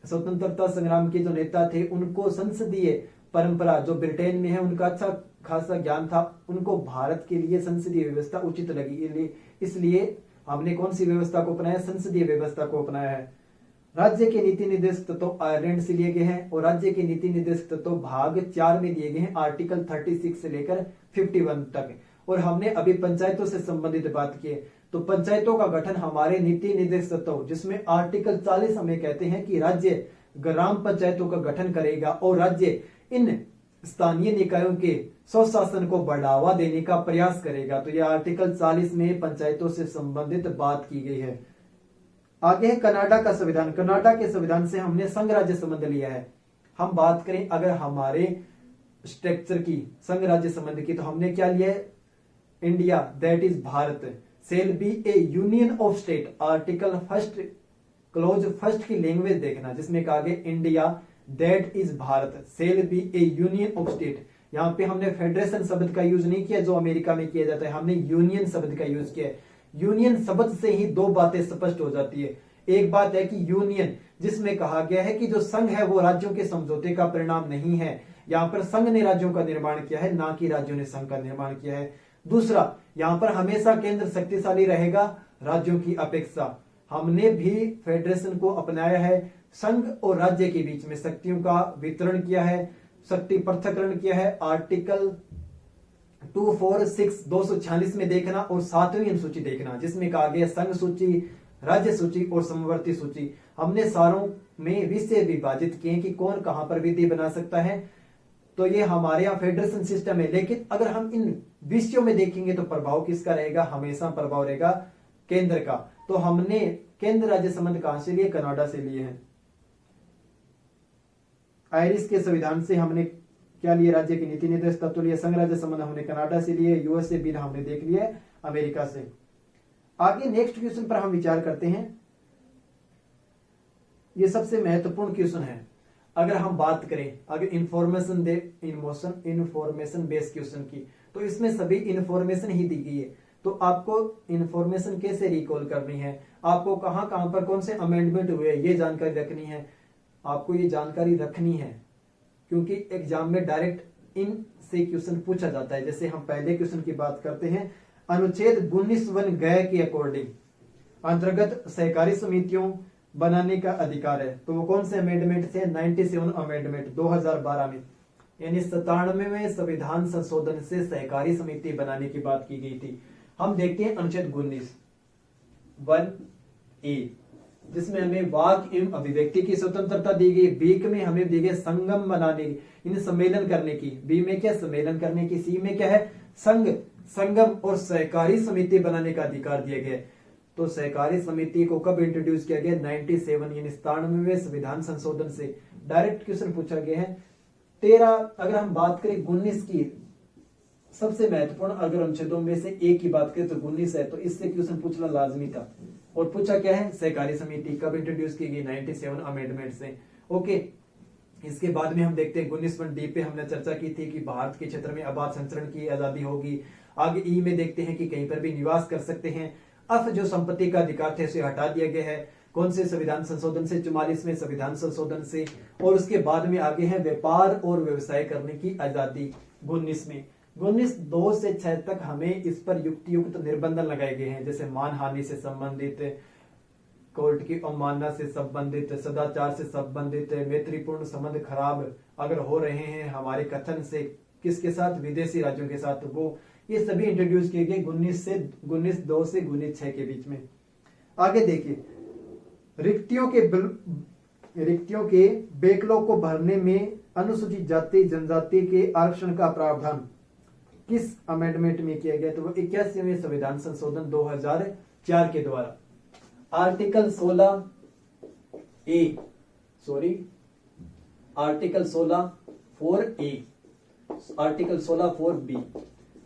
स्वतंत्रता संग्राम के जो नेता थे, उनको संसदीय परंपरा जो ब्रिटेन में है उनका अच्छा खासा ज्ञान था, उनको भारत के लिए संसदीय व्यवस्था उचित लगी, इसलिए हमने कौन सी व्यवस्था को अपनाया? संसदीय व्यवस्था को अपनाया है। राज्य के नीति निर्देशक तत्व आयरलैंड से लिए गए हैं और राज्य के नीति निर्देशक तत्व भाग 4 में दिए गए हैं, आर्टिकल 36 से लेकर 51 तक। और हमने अभी पंचायतों से संबंधित बात की, तो पंचायतों का गठन हमारे नीति निर्देशक तत्व, जिसमें आर्टिकल 40 हमें कहते हैं कि राज्य ग्राम पंचायतों का गठन करेगा और राज्य इन स्थानीय निकायों के स्वशासन को बढ़ावा देने का प्रयास करेगा। तो यह आर्टिकल 40 में पंचायतों से संबंधित बात की गई है। आगे है कनाडा का संविधान। कनाडा के संविधान से हमने संघ राज्य संबंध लिया है। हम बात करें अगर हमारे स्ट्रक्चर की, संघ राज्य संबंध की, तो हमने क्या लिया है? India that is Bharat shall be a union of state. Article first clause first की लैंग्वेज देखना, जिसमें कहा गया India that is Bharat shall be a union of state. यहाँ पे हमने फेडरेशन शब्द का यूज नहीं किया जो अमेरिका में किया जाता है, हमने यूनियन शब्द का यूज किया है। यूनियन शब्द से ही दो बातें स्पष्ट हो जाती है। एक बात है कि यूनियन, जिसमें कहा गया है कि जो संघ है वो राज्यों के समझौते का परिणाम नहीं है। यहाँ पर संघ ने राज्यों का निर्माण किया है, ना कि राज्यों ने संघ का निर्माण किया है। दूसरा, यहाँ पर हमेशा केंद्र शक्तिशाली रहेगा राज्यों की अपेक्षा। हमने भी फेडरेशन को अपनाया है, संघ और राज्य के बीच में शक्तियों का वितरण किया है, शक्ति पृथक्करण किया है। आर्टिकल 246 246 में देखना और 7वीं अनुसूची देखना, जिसमें कहा गया संघ सूची, राज्य सूची और समवर्ती सूची। हमने सारों में विषय विभाजित किए कि कौन कहां पर विधि बना सकता है। तो ये हमारे यहाँ फेडरेशन सिस्टम है। लेकिन अगर हम इन विषयों में देखेंगे तो प्रभाव किसका रहेगा? हमेशा प्रभाव रहेगा केंद्र का। तो हमने केंद्र राज्य संबंध कहां से लिए? कनाडा से लिए हैं। आयरिश के संविधान से हमने क्या लिए? राज्य की नीति निर्देश तत्व लिए। संघ राज्य संबंध हमने कनाडा से लिए। यूएसए बिल हमने देख लिया अमेरिका से। आगे नेक्स्ट क्वेश्चन पर हम विचार करते हैं। ये सबसे महत्वपूर्ण क्वेश्चन है। अगर हम बात करें अगर इंफॉर्मेशन बेस्ड क्वेश्चन की, तो इसमें सभी इंफॉर्मेशन ही दी गई है। तो आपको इंफॉर्मेशन कैसे रिकॉल करनी है, आपको कहां कहां पर कौन से अमेंडमेंट हुए, ये जानकारी रखनी है। आपको ये जानकारी रखनी है क्योंकि एग्जाम में डायरेक्ट इन से क्वेश्चन पूछा जाता है। जैसे हम पहले क्वेश्चन की बात करते हैं, अनुच्छेद 19 गए के अकॉर्डिंग अंतर्गत सहकारी समितियों बनाने का अधिकार है। तो वो कौन से अमेंडमेंट थे? 97 अमेंडमेंट 2012 में, यानी 97वें संविधान संशोधन से सहकारी समिति बनाने की बात की गई थी। हम देखते हैं अनुच्छेद 19(1)(a), जिसमें हमें वाक एवं अभिव्यक्ति की स्वतंत्रता दी गई। बी में हमें दी गई संगम बनाने की, इन सम्मेलन करने की। बी में क्या? सम्मेलन करने की। सी में क्या है? संघ, संगम और सहकारी समिति बनाने का अधिकार दिया गया। तो सहकारी समिति को कब इंट्रोड्यूस किया गया? 97 यानी 97वें संविधान संशोधन से। डायरेक्ट क्वेश्चन पूछा गया है। 13, अगर हम बात करें 19 की, सबसे महत्वपूर्ण अगर अनुच्छेदों में से एक की बात करें तो 19 है। तो इससे क्वेश्चन पूछना लाजमी था। और पूछा क्या है? सहकारी समिति कब इंट्रोड्यूस की गई? 97 अमेंडमेंट से। ओके, इसके बाद में हम देखते हैं 19(1)(d) पे हमने चर्चा की थी कि भारत के क्षेत्र में आबाद संचरण की आजादी होगी। आगे ई में देखते हैं कि कहीं पर भी निवास कर सकते हैं। अफ जो संपत्ति का अधिकार थे उसे हटा दिया गया है। कौन से संविधान संशोधन से? 44वें संविधान संशोधन से। और उसके बाद में आगे है व्यापार और व्यवसाय करने की आजादी 19 में। 19(2) से 6 तक हमें इस पर युक्त निर्बंध लगाए गए हैं, जैसे मानहानि से संबंधित, कोर्ट की अवमानना से संबंधित, सदाचार से संबंधित, मैत्रीपूर्ण संबंध खराब अगर हो रहे हैं हमारे कथन से किसके साथ? विदेशी राज्यों के साथ, वो ये सभी इंट्रोड्यूस किए गए 19(2) से 19(6) के बीच में। आगे देखिए, रिक्तियों के बैकलॉग को भरने में अनुसूचित जाति जनजाति के आरक्षण का प्रावधान किस अमेंडमेंट में किया गया? तो वो 81वें संविधान संशोधन 2004 के द्वारा। Article 16(4)(a), article 16(4)(b).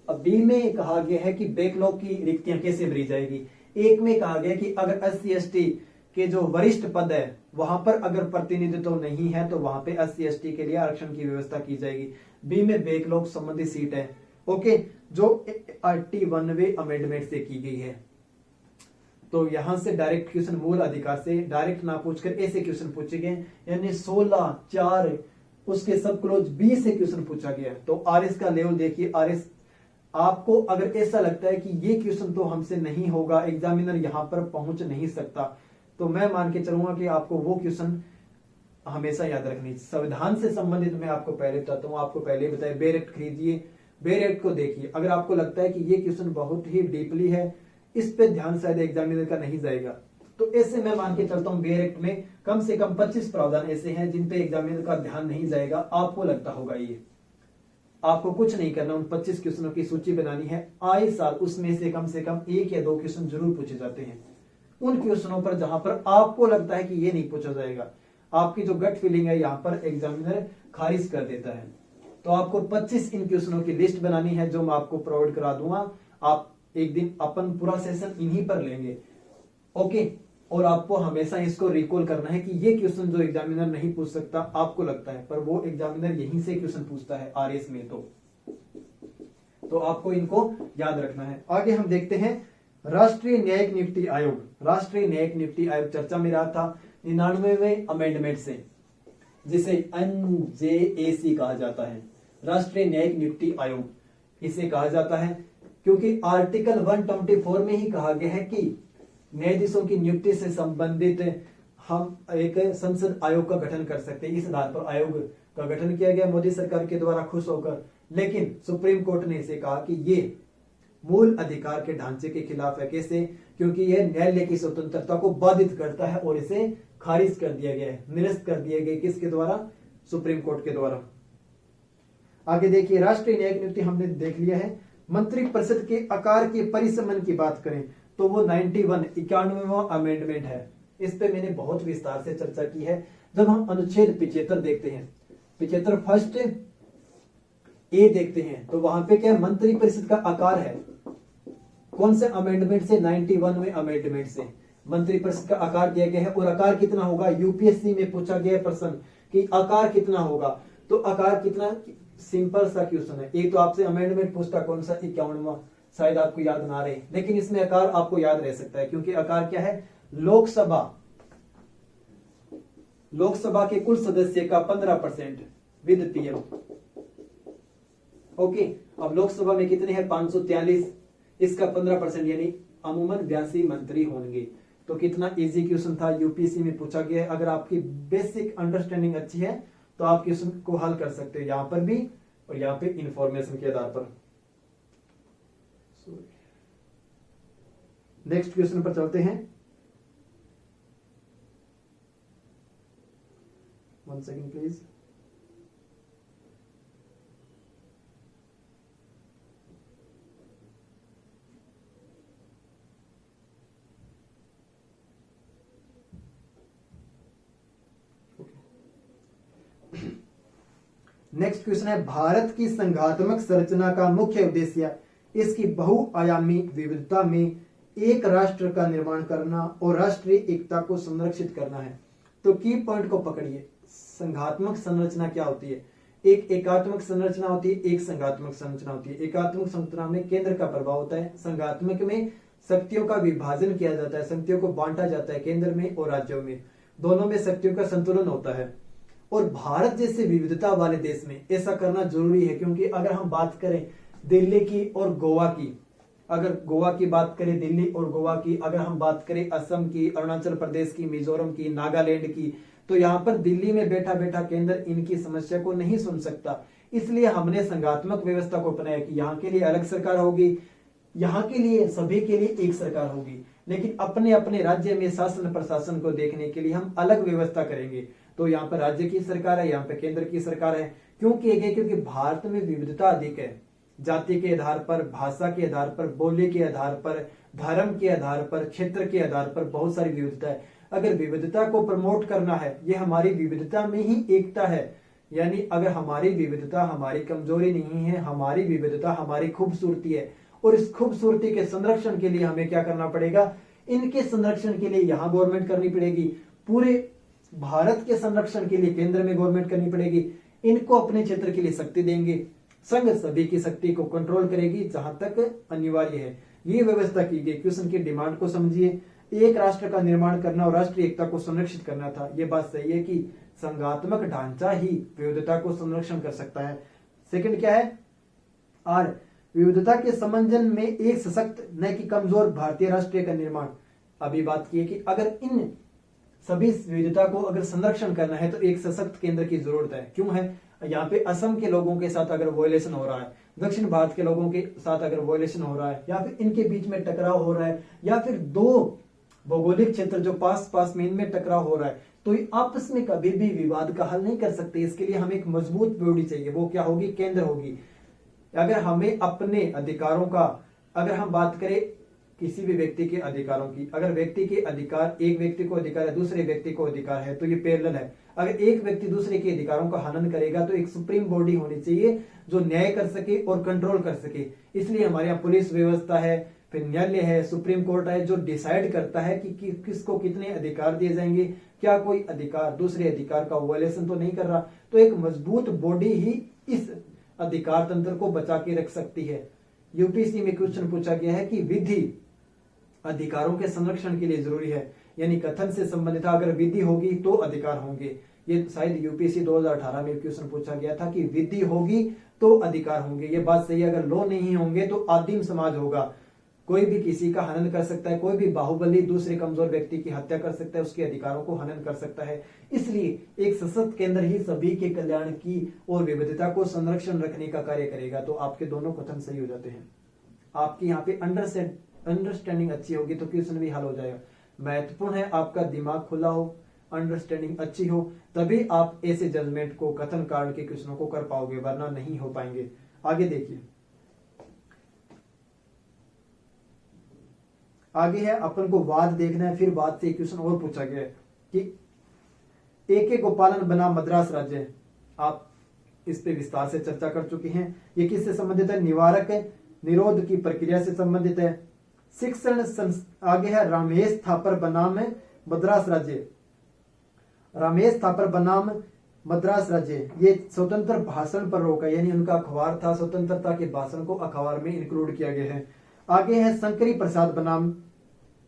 अब बी में कहा गया है कि बैकलॉग की रिक्तियां कैसे भरी जाएगी। एक में कहा गया कि अगर SC/ST के जो वरिष्ठ पद है वहां पर अगर प्रतिनिधित्व नहीं है तो वहां पे SC/ST के लिए आरक्षण की व्यवस्था की जाएगी। बी में बैकलॉग संबंधी सीट है, ओके, जो 81वें अमेंडमेंट से की गई है। तो यहां से डायरेक्ट क्वेश्चन मूल अधिकार से डायरेक्ट ना पूछकर ऐसे क्वेश्चन पूछे गए, यानी 16(4) उसके सब क्लोज बी से क्वेश्चन पूछा गया। तो आरएस का लेवल देखिए। आरएस आपको अगर ऐसा लगता है कि ये क्वेश्चन तो हमसे नहीं होगा, एग्जामिनर यहां पर पहुंच नहीं सकता, तो मैं मान के चलूंगा कि आपको वो क्वेश्चन हमेशा याद रखनी। संविधान से संबंधित मैं आपको पहले बताता हूं, आपको पहले बताया बेयर एक्ट खरीदिए, बेयर एक्ट को देखिए। अगर आपको लगता है कि ये क्वेश्चन बहुत ही डीपली है, इस पे ध्यान शायद एग्जामिनर का नहीं जाएगा, तो ऐसे मैं मान के चलता हूं बेयर एक्ट में कम से कम 25 प्रावधान ऐसे हैं जिन पे एग्जामिनर का ध्यान नहीं जाएगा। आपको लगता होगा ये, आपको कुछ नहीं करना, उन 25 क्वेश्चनों की सूची बनानी है। आए साल उसमें से कम 1 या 2 क्वेश्चन जरूर पूछे जाते हैं। उन क्वेश्चनों पर जहां पर आपको लगता है कि ये नहीं पूछा जाएगा, आपकी जो गट फीलिंग है यहां पर एग्जामिनर खारिज कर देता है, तो आपको 25 इन क्वेश्चनों की लिस्ट बनानी है जो मैं आपको प्रोवाइड करा दूंगा। आप एक दिन अपन पूरा सेशन इन्हीं पर लेंगे, ओके। और आपको हमेशा इसको रिकॉल करना है कि ये क्वेश्चन जो एग्जामिनर नहीं पूछ सकता, आपको लगता है, पर वो एग्जामिनर यहीं से क्वेश्चन पूछता है आरएस में। तो आपको इनको याद रखना है। आगे हम देखते हैं राष्ट्रीय न्यायिक नियुक्ति आयोग, राष्ट्रीय न्यायिक नियुक्ति आयोग चर्चा में रहा था 99वें अमेंडमेंट से, जिसे NJAC कहा जाता है, राष्ट्रीय न्यायिक नियुक्ति आयोग इसे कहा जाता है, क्योंकि आर्टिकल 124 में ही कहा गया है कि न्यायाधीशों की नियुक्ति से संबंधित हम एक संसद आयोग का गठन कर सकते हैं। इस आधार पर आयोग का गठन किया गया मोदी सरकार के द्वारा खुश होकर, लेकिन सुप्रीम कोर्ट ने इसे कहा कि ये मूल अधिकार के ढांचे के खिलाफ है। कैसे? क्योंकि यह न्यायालय की स्वतंत्रता को बाधित करता है और इसे खारिज कर दिया गया है, निरस्त कर दिया गया। किसके द्वारा? सुप्रीम कोर्ट के द्वारा। आगे देखिए, राष्ट्रीय न्यायिक नियुक्ति हमने देख लिया है। मंत्रिपरिषद के आकार के परिसमन की बात करें तो वो 91वां अमेंडमेंट है। इस पे मैंने बहुत विस्तार से चर्चा की है। जब हम अनुच्छेद 75 देखते हैं, 75 फर्स्ट ए देखते हैं, तो वहां पे क्या मंत्रिपरिषद का आकार है? कौन से अमेंडमेंट से? 91वें अमेंडमेंट से मंत्रिपरिषद का आकार दिया गया है। और आकार कितना होगा? यूपीएससी में पूछा गया प्रश्न कि आकार कितना होगा, तो आकार कितना? सिंपल सा क्वेश्चन है। एक तो आपसे अमेंडमेंट पूछता कौन सा? 51वां, शायद आपको याद ना रहे, लेकिन इसमें आकार आपको याद रह सकता है, क्योंकि आकार क्या है? लोकसभा के कुल सदस्य का 15% विद पीएम। ओके, अब लोकसभा में कितने हैं? 543, इसका 15% यानी अमूमन 82 मंत्री होंगे। तो कितना इजी क्वेश्चन था, यूपीएससी में पूछा गया है। अगर आपकी बेसिक अंडरस्टैंडिंग अच्छी है तो आप क्वेश्चन को हल कर सकते हो, यहां पर भी और यहां पे इंफॉर्मेशन के आधार पर। नेक्स्ट क्वेश्चन पर चलते हैं। 1 सेकेंड प्लीज। नेक्स्ट क्वेश्चन है, भारत की संघात्मक संरचना का मुख्य उद्देश्य इसकी बहुआयामी विविधता में एक राष्ट्र का निर्माण करना और राष्ट्रीय एकता को संरक्षित करना है। तो की पॉइंट को पकड़िए। संघात्मक संरचना क्या होती है? एक एकात्मक संरचना होती है, एक संघात्मक संरचना होती है। एकात्मक संरचना में केंद्र का प्रभाव होता है, संघात्मक में शक्तियों का विभाजन किया जाता है, शक्तियों को बांटा जाता है केंद्र में और राज्यों में, दोनों में शक्तियों का संतुलन होता है। और भारत जैसे विविधता वाले देश में ऐसा करना जरूरी है, क्योंकि अगर हम बात करें दिल्ली की और गोवा की, अगर गोवा की बात करें, दिल्ली और गोवा की, अगर हम बात करें असम की, अरुणाचल प्रदेश की, मिजोरम की, नागालैंड की, तो यहाँ पर दिल्ली में बैठा बैठा केंद्र इनकी समस्या को नहीं सुन सकता। इसलिए हमने संघात्मक व्यवस्था को अपनाया कि यहाँ के लिए अलग सरकार होगी, यहाँ के लिए सभी के लिए एक सरकार होगी, लेकिन अपने अपने राज्य में शासन प्रशासन को देखने के लिए हम अलग व्यवस्था करेंगे। तो यहाँ पर राज्य की सरकार है, यहाँ पे केंद्र की सरकार है। क्यों किए गए? क्योंकि भारत में विविधता अधिक है, जाति के आधार पर, भाषा के आधार पर, बोली के आधार पर, धर्म के आधार पर, क्षेत्र के आधार पर बहुत सारी विविधता है। अगर विविधता को प्रमोट करना है, ये हमारी विविधता में ही एकता है। यानी अगर हमारी विविधता हमारी कमजोरी नहीं है, हमारी विविधता हमारी खूबसूरती है, और इस खूबसूरती के संरक्षण के लिए हमें क्या करना पड़ेगा? इनके संरक्षण के लिए यहाँ गवर्नमेंट करनी पड़ेगी, पूरे भारत के संरक्षण के लिए केंद्र में गवर्नमेंट करनी पड़ेगी, इनको अपने क्षेत्र के लिए शक्ति देंगे, संघ सभी की शक्ति को कंट्रोल करेगी जहां तक अनिवार्य है। ये व्यवस्था की गई। क्वेश्चन की डिमांड को समझिए, एक राष्ट्र का निर्माण करना और राष्ट्रीय एकता को संरक्षित करना था। ये बात सही है कि संघात्मक ढांचा ही विविधता को संरक्षण कर सकता है। सेकंड क्या है? आर, विविधता के समंजन में एक सशक्त न कि कमजोर भारतीय राष्ट्रीय का निर्माण। अभी बात की है कि अगर इन सभी विविधता को अगर संरक्षण करना है तो एक सशक्त केंद्र की जरूरत है। क्यों है? यहाँ पे असम के लोगों के साथ अगर वॉयलेशन हो रहा है, दक्षिण भारत के लोगों के साथ अगर वॉयलेशन हो रहा है, या फिर इनके बीच में टकराव हो रहा है, या फिर दो भौगोलिक क्षेत्र जो पास पास में इनमें टकराव हो रहा है, तो आपस में कभी भी विवाद का हल नहीं कर सकते। इसके लिए हमें एक मजबूत बॉडी चाहिए। वो क्या होगी? केंद्र होगी। अगर हमें अपने अधिकारों का, अगर हम बात करें किसी भी व्यक्ति के अधिकारों की, अगर व्यक्ति के अधिकार, एक व्यक्ति को अधिकार है, दूसरे व्यक्ति को अधिकार है, तो ये पैरेलल है। अगर एक व्यक्ति दूसरे के अधिकारों का हनन करेगा तो एक सुप्रीम बॉडी होनी चाहिए जो न्याय कर सके और कंट्रोल कर सके। इसलिए हमारे यहाँ पुलिस व्यवस्था है, फिर न्यायालय है, सुप्रीम कोर्ट है, जो डिसाइड करता है कि किसको कितने अधिकार दिए जाएंगे, क्या कोई अधिकार दूसरे अधिकार का वायलेशन तो नहीं कर रहा। तो एक मजबूत बॉडी ही इस अधिकार तंत्र को बचा के रख सकती है। यूपीएससी में क्वेश्चन पूछा गया है कि विधि अधिकारों के संरक्षण के लिए जरूरी है। यानी कथन से संबंधित अगर विधि होगी तो अधिकार होंगे। ये शायद यूपीएससी 2018 में क्वेश्चन पूछा गया था कि विधि होगी तो अधिकार होंगे। ये बात सही है। अगर लॉ नहीं होंगे तो आदिम समाज होगा। कोई भी किसी का हनन कर सकता है, कोई भी बाहुबली दूसरे कमजोर व्यक्ति की हत्या कर सकता है, उसके अधिकारों को हनन कर सकता है। इसलिए एक सशक्त केंद्र ही सभी के कल्याण की और विविधता को संरक्षण रखने का कार्य करेगा। तो आपके दोनों कथन सही हो जाते हैं। आपकी यहाँ पे अंडरस्टैंडिंग अच्छी होगी तो क्वेश्चन भी हल हो जाएगा। महत्वपूर्ण है आपका दिमाग खुला हो, अंडरस्टैंडिंग अच्छी हो, तभी आप ऐसे जजमेंट को कथन कांड के क्वेश्चनों को कर पाओगे, वरना नहीं हो पाएंगे। आगे देखिए, आगे है अपन को वाद देखना है। फिर वाद से क्वेश्चन और पूछा गया है कि एके गोपालन बना मद्रास राज्य। आप इस पे विस्तार से चर्चा कर चुके हैं। ये किससे संबंधित है? निवारक निरोध की प्रक्रिया से संबंधित है। शिक्षण आगे है रमेश थापर बनाम मद्रास राज्य। रमेश थापर बनाम मद्रास राज्य, ये स्वतंत्र भाषण पर रोक है। यानी उनका अखबार था, स्वतंत्रता के भाषण को अखबार में इंक्लूड किया गया है। आगे है शंकरी प्रसाद बनाम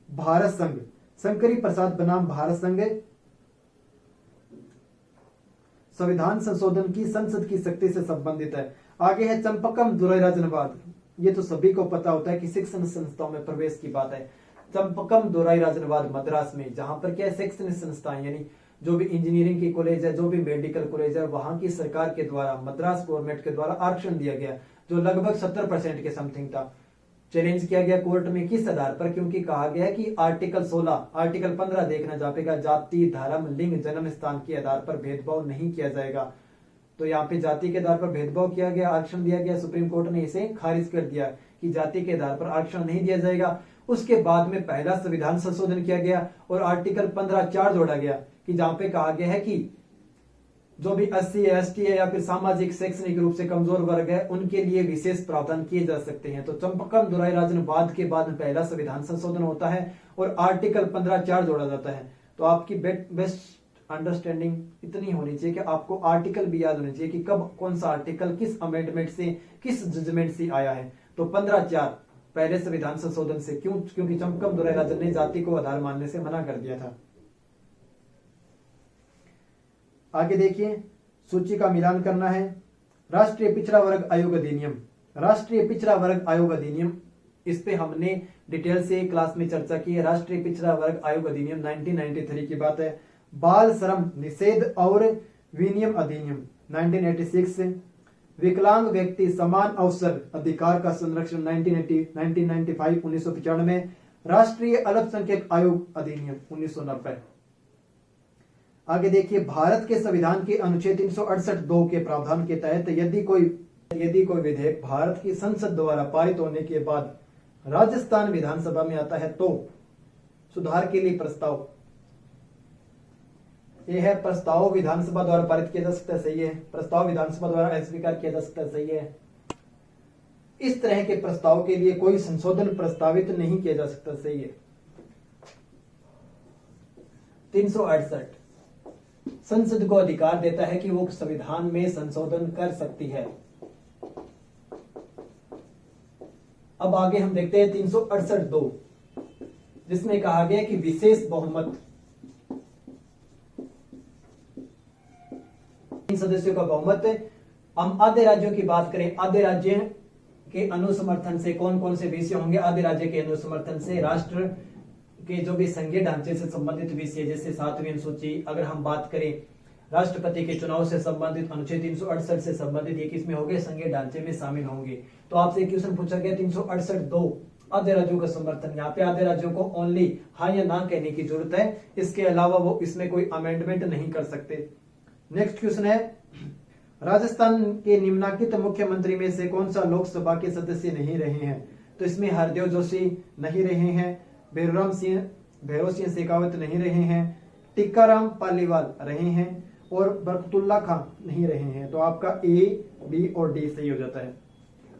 भारत संघ। शंकरी प्रसाद बनाम भारत संघ संविधान संशोधन की संसद की शक्ति से संबंधित है। आगे है चंपकम दुरायराजनवाद। ये तो सभी को पता होता है कि शिक्षण संस्थाओं में प्रवेश की बात है। चंपकम दुरायराजनवाद मद्रास में, जहां पर क्या शिक्षण संस्थाएं यानी जो भी इंजीनियरिंग की कॉलेज है, जो भी मेडिकल कॉलेज है, वहां की सरकार के द्वारा, मद्रास गवर्नमेंट के द्वारा आरक्षण दिया गया, जो लगभग 70% के समथिंग था। चैलेंज किया गया कोर्ट में, किस आधार पर? क्योंकि कहा गया कि आर्टिकल 16, आर्टिकल 15 देखना जहाँ पे जाति, धर्म, लिंग, जन्म स्थान के आधार पर भेदभाव नहीं किया जाएगा। तो यहाँ पे जाति के आधार पर भेदभाव किया गया, आरक्षण दिया गया। सुप्रीम कोर्ट ने इसे खारिज कर दिया कि जाति के आधार पर आरक्षण नहीं दिया जाएगा। उसके बाद में पहला संविधान संशोधन किया गया और आर्टिकल 15(4) जोड़ा गया कि जहां पे कहा गया है कि जो भी SC है, ST है या फिर सामाजिक शैक्षणिक रूप से कमजोर वर्ग है, उनके लिए विशेष प्रावधान किए जा सकते हैं। तो चंपकम दुरायराजनवाद के बाद पहला संविधान संशोधन होता है और आर्टिकल 15(4) जोड़ा जाता है। तो आपकी बेस्ट अंडरस्टैंडिंग इतनी होनी चाहिए कि आपको आर्टिकल भी याद होनी चाहिए कि कब कौन सा आर्टिकल किस अमेंडमेंट से, किस जजमेंट से आया है। तो 15(4) पहले संविधान संशोधन से। क्यों? क्योंकि चंपकम दुरायराजन ने जाति को आधार मानने से मना कर दिया था। आगे देखिए, सूची का मिलान करना है। राष्ट्रीय पिछड़ा वर्ग आयोग अधिनियम। राष्ट्रीय पिछड़ा वर्ग आयोग अधिनियम, इस पे हमने डिटेल से क्लास में चर्चा की है। राष्ट्रीय पिछड़ा वर्ग आयोग अधिनियम 1993 की बात है। बाल श्रम निषेध और विनियम अधिनियम 1986। विकलांग व्यक्ति समान अवसर अधिकार का संरक्षण 1995 1995। राष्ट्रीय अल्पसंख्यक आयोग अधिनियम 1990। आगे देखिए, भारत के संविधान के अनुच्छेद 368(2) के प्रावधान के तहत यदि कोई विधेयक भारत की संसद द्वारा पारित होने के बाद राजस्थान विधानसभा में आता है तो सुधार के लिए प्रस्ताव, यह है प्रस्ताव विधानसभा द्वारा पारित किया जा सकता है, सही है। प्रस्ताव विधानसभा द्वारा अस्वीकार किया जा सकता है, सही है। इस तरह के प्रस्ताव के लिए कोई संशोधन प्रस्तावित नहीं किया जा सकता, सही है। 368 संसद को अधिकार देता है कि वो संविधान में संशोधन कर सकती है। अब आगे हम देखते हैं 368(2), जिसमें कहा गया कि विशेष बहुमत, 3 सदस्यों का बहुमत। हम आधे राज्यों की बात करें, आधे राज्य के अनुसमर्थन से कौन कौन से विषय होंगे? आधे राज्य के अनुसमर्थन से राष्ट्र के जो भी संघीय ढांचे से संबंधित विषय, जैसे 7वीं अनुसूची, अगर हम बात करें राष्ट्रपति के चुनाव से संबंधित अनुच्छेद 368 से संबंधित, ये किसमें होंगे? संघीय ढांचे में शामिल होंगे। तो आपसे क्वेश्चन पूछा गया 368(2) आधे राज्यों का समर्थन। यहाँ पे आधे राज्यों को ओनली हाँ या ना कहने की जरूरत है, इसके अलावा वो इसमें कोई अमेंडमेंट नहीं कर सकते। नेक्स्ट क्वेश्चन है, राजस्थान के निम्नलिखित मुख्यमंत्री में से कौन सा लोकसभा के सदस्य नहीं रहे हैं? तो इसमें हरदेव जोशी नहीं रहे हैं, भैरव सिंह शेखावत नहीं रहे हैं, टिक्काराम पालीवाल रहे हैं और बरकतुल्ला खान नहीं रहे हैं। तो आपका A, B और D सही हो जाता है।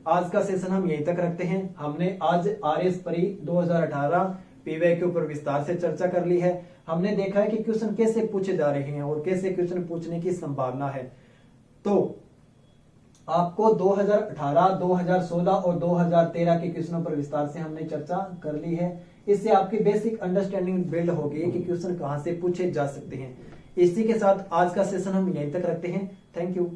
आज का सेशन हम यहीं तक रखते हैं। हमने आज RS परी 2018 PY के ऊपर विस्तार से चर्चा कर ली है। हमने देखा है कि क्वेश्चन कैसे पूछे जा रहे हैं और कैसे क्वेश्चन पूछने की संभावना है। तो आपको 2018, 2016 और 2013 के क्वेश्चनों पर विस्तार से हमने चर्चा कर ली है। इससे आपकी बेसिक अंडरस्टैंडिंग बिल्ड हो गई कि क्वेश्चन कहां से पूछे जा सकते हैं। इसी के साथ आज का सेशन हम यहीं तक रखते हैं। Thank you.